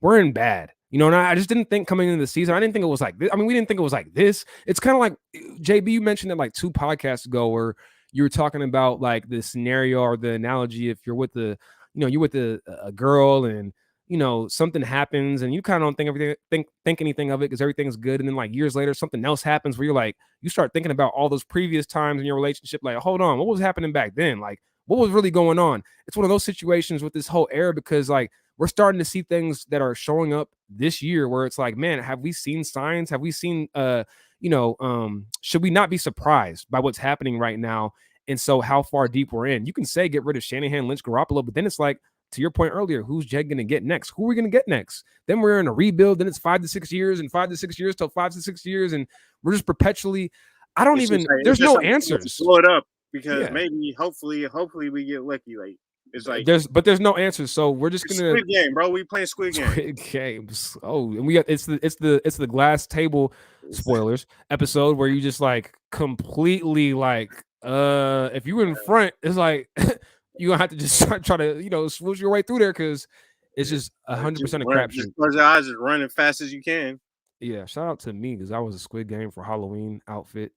in bad. And I just didn't think coming into the season, I didn't think it was like this. I mean, we didn't think it was like this. It's kind of like JB, you mentioned it like 2 podcasts ago where you were talking about like the scenario or the analogy if you're with a girl and something happens and you kind of don't think anything of it because everything's good, and then like years later something else happens where you're like, you start thinking about all those previous times in your relationship, like, hold on, what was happening back then? Like, what was really going on? It's one of those situations with this whole era because like we're starting to see things that are showing up this year where it's like, man, have we seen signs? Have we seen should we not be surprised by what's happening right now? And so how far deep we're in? You can say get rid of Shanahan, Lynch, Garoppolo, but then it's like, to your point earlier, who's Jed going to get next? Who are we going to get next? Then we're in a rebuild. Then it's 5 to 6 years and 5 to 6 years till 5 to 6 years. And we're just perpetually, there's no answers. Blow it up because maybe, hopefully we get lucky. Like, it's like there's no answers. So we're just going to Squid Game, bro. We playing Squid Games. Oh, and we got, it's the glass table spoilers episode where you just like completely like, if you were in front, it's like, you're gonna have to just try to, swoosh your way through there because it's just 100% a crapshoot. Just close your eyes and run as fast as you can. Yeah, shout out to me because I was a Squid Game for Halloween outfit.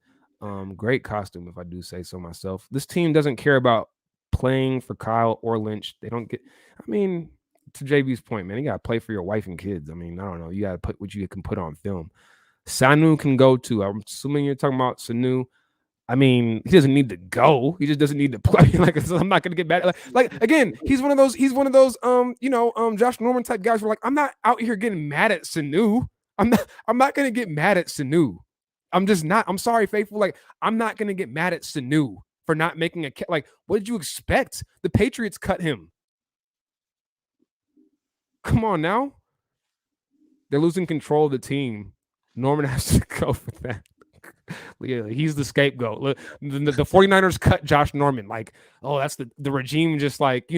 Great costume, if I do say so myself. This team doesn't care about playing for Kyle or Lynch. They don't get. I mean, to JB's point, man, you gotta play for your wife and kids. I mean, I don't know. You gotta put what you can put on film. Sanu can go to. I'm assuming you're talking about Sanu. I mean, he doesn't need to go. He just doesn't need to play. Like, I'm not gonna get mad. Like again, he's one of those. Josh Norman type guys. Where like, I'm not out here getting mad at Sanu. I'm not gonna get mad at Sanu. I'm just not. I'm sorry, faithful. Like, I'm not gonna get mad at Sanu for not making a like. What did you expect? The Patriots cut him. Come on now. They're losing control of the team. Norman has to go for that. Yeah, he's the scapegoat. The 49ers cut Josh Norman. Like, oh, that's the regime. Just like,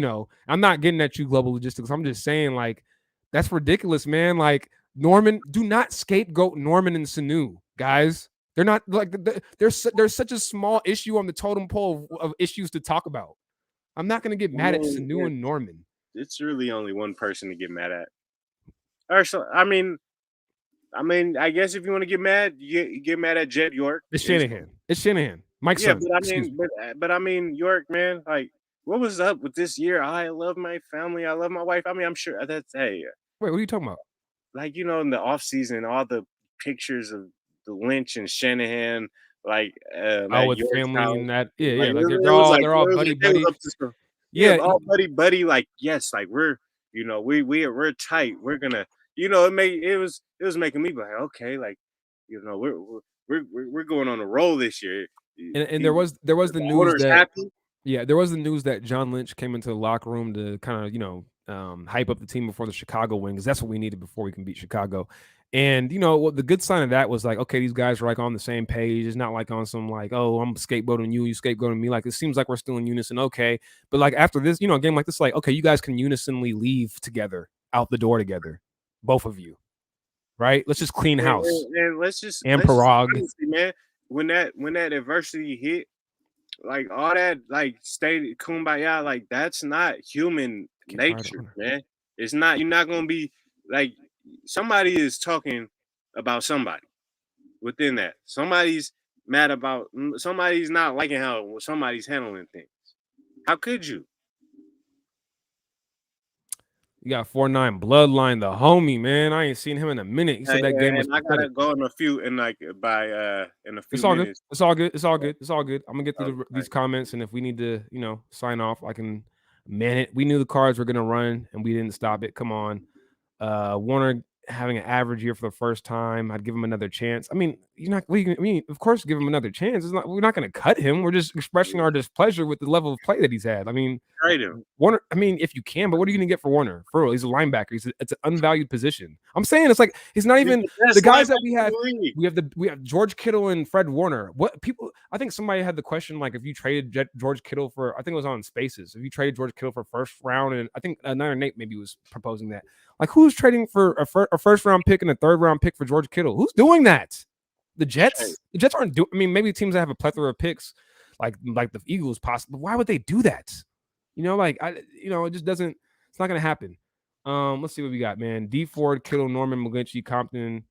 I'm not getting at you, Global Logistics. I'm just saying, like, that's ridiculous, man. Like, Norman, do not scapegoat Norman and Sanu, guys. They're not like there's such a small issue on the totem pole of issues to talk about. I'm not going to get mad at Sanu and Norman. It's really only one person to get mad at. Or so, I mean, I guess if you want to get mad, you get mad at Jed York. It's Shanahan. Mike's son. But I mean, York, man, like, what was up with this year? I love my family. I love my wife. I mean, I'm sure that's Wait, what are you talking about? Like, in the off season, all the pictures of the Lynch and Shanahan, like, with family house. And that, yeah, like they're all buddy. Yeah, all buddy. Like, yes, like we're tight. We're gonna. It was making me like, okay, like, we're going on a roll this year. And there was the news that there was the news that John Lynch came into the locker room to kind of hype up the team before the Chicago win because that's what we needed before we can beat Chicago. And the good sign of that was like, okay, these guys are like on the same page. It's not like on some like, oh, I'm scapegoating you scapegoating me. Like, it seems like we're still in unison. Okay, but like after this, a game like this, like, okay, you guys can unisonly leave together out the door together. Both of you, right? Let's just clean house. And Parag, man. When that adversity hit, like all that, like stay kumbaya, like that's not human nature, man. It's not. You're not gonna be like somebody is talking about somebody within that. Somebody's mad about somebody's not liking how somebody's handling things. How could you? You got 4-9 Bloodline, the homie, man. I ain't seen him in a minute. He said that game was And I gotta pathetic. go in a few in like by in a few It's all good. minutes. It's all good. It's all good. It's all good. I'm gonna get through Like, these comments, and if we need to, sign off, I can man it. We knew the Cards were gonna run, and we didn't stop it. Come on, Warner having an average year for the first time. I'd give him another chance. I mean, you're not. I mean, of course, give him another chance. It's not. We're not gonna cut him. We're just expressing our displeasure with the level of play that he's had. I mean, trade him. Warner, I mean, if you can, but what are you going to get for Warner? For real, he's a linebacker. It's an unvalued position. I'm saying it's like he's not even the guys that we have. We have George Kittle and Fred Warner. What people? I think somebody had the question like if you traded George Kittle for, I think it was on Spaces. If you traded George Kittle for first round, and I think another Nate maybe was proposing that. Like who's trading for a first round pick and a third round pick for George Kittle? Who's doing that? The Jets. The Jets aren't doing. I mean, maybe teams that have a plethora of picks, like the Eagles, possibly. Why would they do that? It just doesn't. It's not gonna happen. Let's see what we got, man. D Ford, Kittle, Norman, McGlinchey, Compton,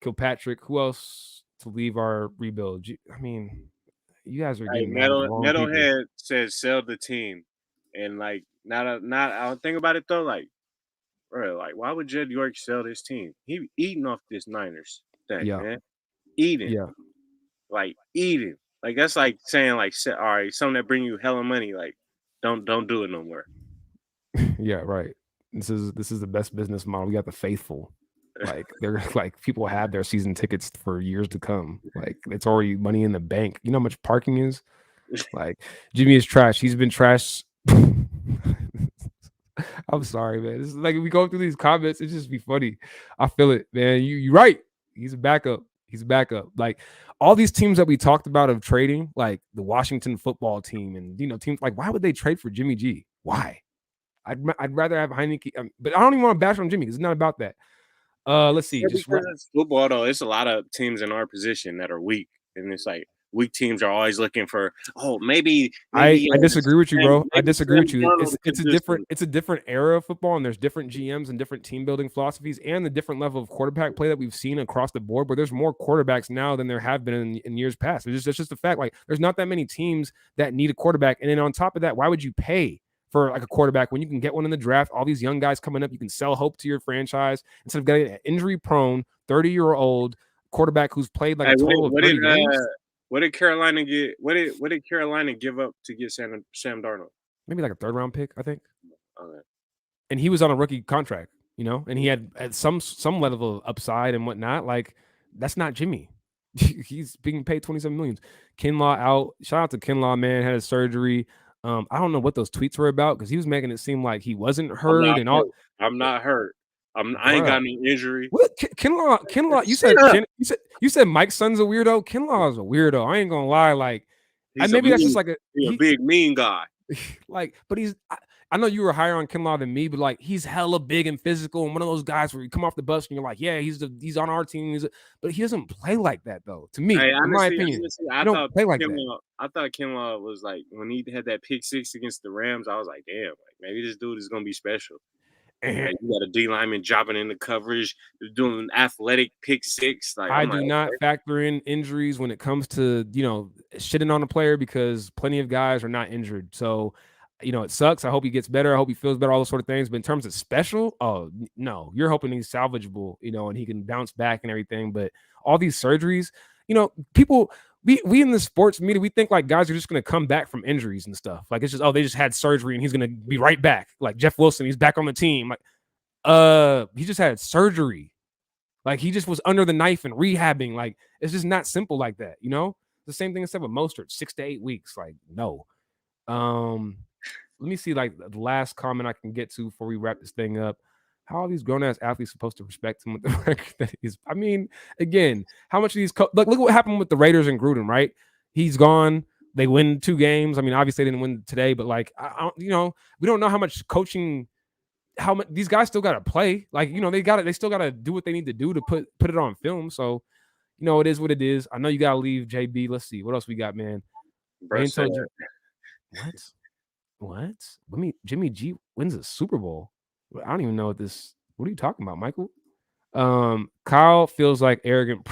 Kilpatrick. Who else to leave our rebuild? I mean, you guys are getting mad at the wrong people. Metalhead says sell the team, and like not. I don't think about it though. Like, bro, like why would Jed York sell this team? He eating off this Niners thing, man. Eating, like eating. Like that's like saying like, all right, something that bring you hella money. Like, don't do it no more. Yeah, right. This is the best business model. We got the faithful. Like they're like people have their season tickets for years to come. Like it's already money in the bank. You know how much parking is? Like Jimmy is trash. He's been trash. I'm sorry, man. This is like we go through these comments, it just be funny. I feel it, man. You're right. He's a backup. He's a backup. Like all these teams that we talked about of trading, like the Washington football team, and teams like why would they trade for Jimmy G? Why? I'd rather have Heineke, but I don't even want to bash on Jimmy because it's not about that. Let's see. Just it's football though. It's a lot of teams in our position that are weak, and it's like weak teams are always looking for. Oh, maybe I disagree with you, bro. I disagree with you. It's a different era of football, and there's different GMs and different team building philosophies, and the different level of quarterback play that we've seen across the board. But there's more quarterbacks now than there have been in years past. It's just a fact. Like there's not that many teams that need a quarterback, and then on top of that, why would you pay for like a quarterback when you can get one in the draft? All these young guys coming up, you can sell hope to your franchise instead of getting an injury prone 30-year-old quarterback who's played like a total of 30 games. What did Carolina get? What did Carolina give up to get Sam Darnold? Maybe like a third round pick, I think. Okay. And he was on a rookie contract, and he had some level of upside and whatnot. Like that's not Jimmy. He's being paid $27 million. Kinlaw out. Shout out to Kinlaw, man. Had a surgery. I don't know what those tweets were about because he was making it seem like he wasn't hurt I'm not hurt. I ain't got no injury. What Kinlaw? You said Mike's son's a weirdo. Kinlaw is a weirdo. I ain't gonna lie. Like, maybe that's just like a big mean guy. Like, but I know you were higher on Kinlaw than me, but like he's hella big and physical and one of those guys where you come off the bus and you're like, yeah, he's on our team. But he doesn't play like that though. To me, in my opinion, I don't play like that. I thought Kinlaw was like when he had that pick 6 against the Rams. I was like, damn, like maybe this dude is gonna be special. Like, you got a D lineman dropping in the coverage, doing an athletic pick 6. Like I do not factor in injuries when it comes to shitting on a player because plenty of guys are not injured. So it sucks. I hope he gets better. I hope he feels better. All those sort of things. But in terms of special, oh no, you're hoping he's salvageable, and he can bounce back and everything. But all these surgeries, people. We in the sports media, we think like guys are just going to come back from injuries and stuff. Like it's just, they just had surgery and he's going to be right back. Like Jeff Wilson, he's back on the team. Like, he just had surgery. Like he just was under the knife and rehabbing. Like it's just not simple like that. The same thing instead with Mostert, 6 to 8 weeks. Like no. Let me see like the last comment I can get to before we wrap this thing up. How are these grown-ass athletes supposed to respect him with the record that he's? I mean, again, how much of these look what happened with the Raiders and Gruden, right? He's gone. They win 2 games. I mean, obviously they didn't win today, but like, we don't know how much coaching, how much these guys still got to play. Like, they still got to do what they need to do to put it on film. So, it is what it is. I know you got to leave, JB. Let's see what else we got, man. What? Jimmy G wins a Super Bowl. I don't even know what this What are you talking about, Michael? Kyle feels like arrogant.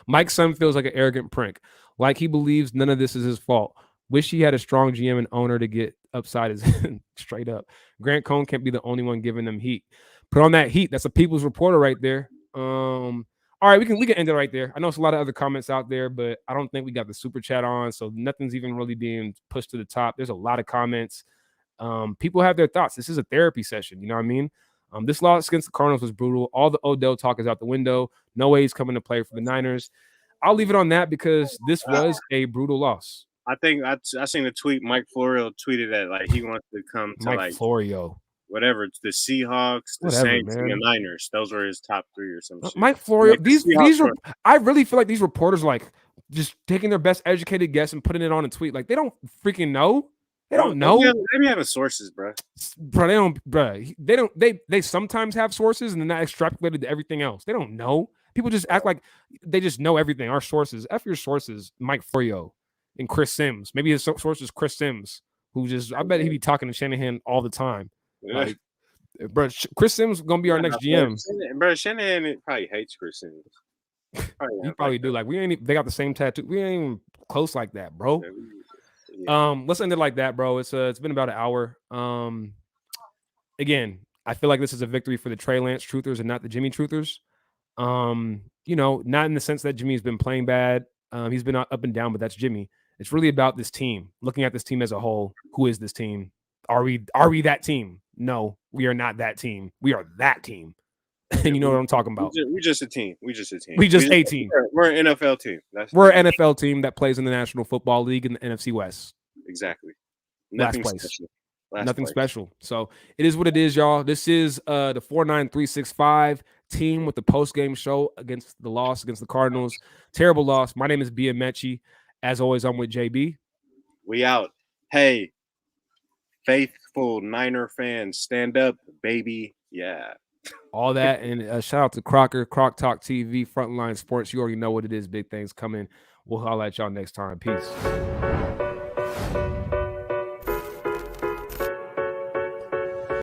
Mike's son feels like an arrogant prank. Like he believes none of this is his fault. Wish he had a strong GM and owner to get upside his straight up. Grant Cohn can't be the only one giving them heat. Put on that heat. That's a people's reporter right there. All right, we can end it right there. I know it's a lot of other comments out there, but I don't think we got the super chat on, so nothing's even really being pushed to the top. There's a lot of comments. People have their thoughts. This is a therapy session. You know what I mean? This loss against the Cardinals was brutal. All the Odell talk is out the window. No way he's coming to play for the Niners. I'll leave it on that because this was a brutal loss. I think I seen a tweet. Mike Florio tweeted that like he wants to come to Mike like Florio, whatever, the Seahawks, the whatever, Saints, and the man. Niners. Those were his top 3 or some shit. Mike Florio. Like, These are. I really feel like these reporters like just taking their best educated guess and putting it on a tweet. Like they don't freaking know. They don't know. They be having sources, bro. Bro, they don't. Bro, they don't. They sometimes have sources, and then that extrapolated to everything else. They don't know. People just act like they just know everything. Our sources. F your sources. Mike Florio and Chris Sims. Maybe his source is Chris Sims, who just. I bet he'd be talking to Shanahan all the time. Yeah. Like, bro, Chris Sims gonna be our next GM. Bro, Shanahan probably hates Chris Sims. He probably do. Like we ain't. They got the same tattoo. We ain't even close like that, bro. Yeah. Let's end it like that, bro. It's been about an hour. Again, I feel like this is a victory for the Trey Lance truthers and not the Jimmy truthers. You know, not in the sense that Jimmy's been playing bad. He's been up and down, but that's Jimmy. It's really about this team. Looking at this team as a whole. Who is this team? Are we that team? No, we are not that team. We are that team. And you know what I'm talking about. We're just a team. We just a team. We're an NFL team. We're an NFL team that plays in the National Football League in the NFC West. Exactly. Nothing special. So it is what it is, y'all. This is the 49365 team with the post-game show against the loss against the Cardinals. Terrible loss. My name is B Amechi. As always, I'm with JB. We out. Hey, faithful Niner fans, stand up, baby. Yeah. All that. And shout out to Crocker, Croc Talk TV, Frontline Sports. You already know what it is. Big things coming. We'll holler at y'all next time. Peace.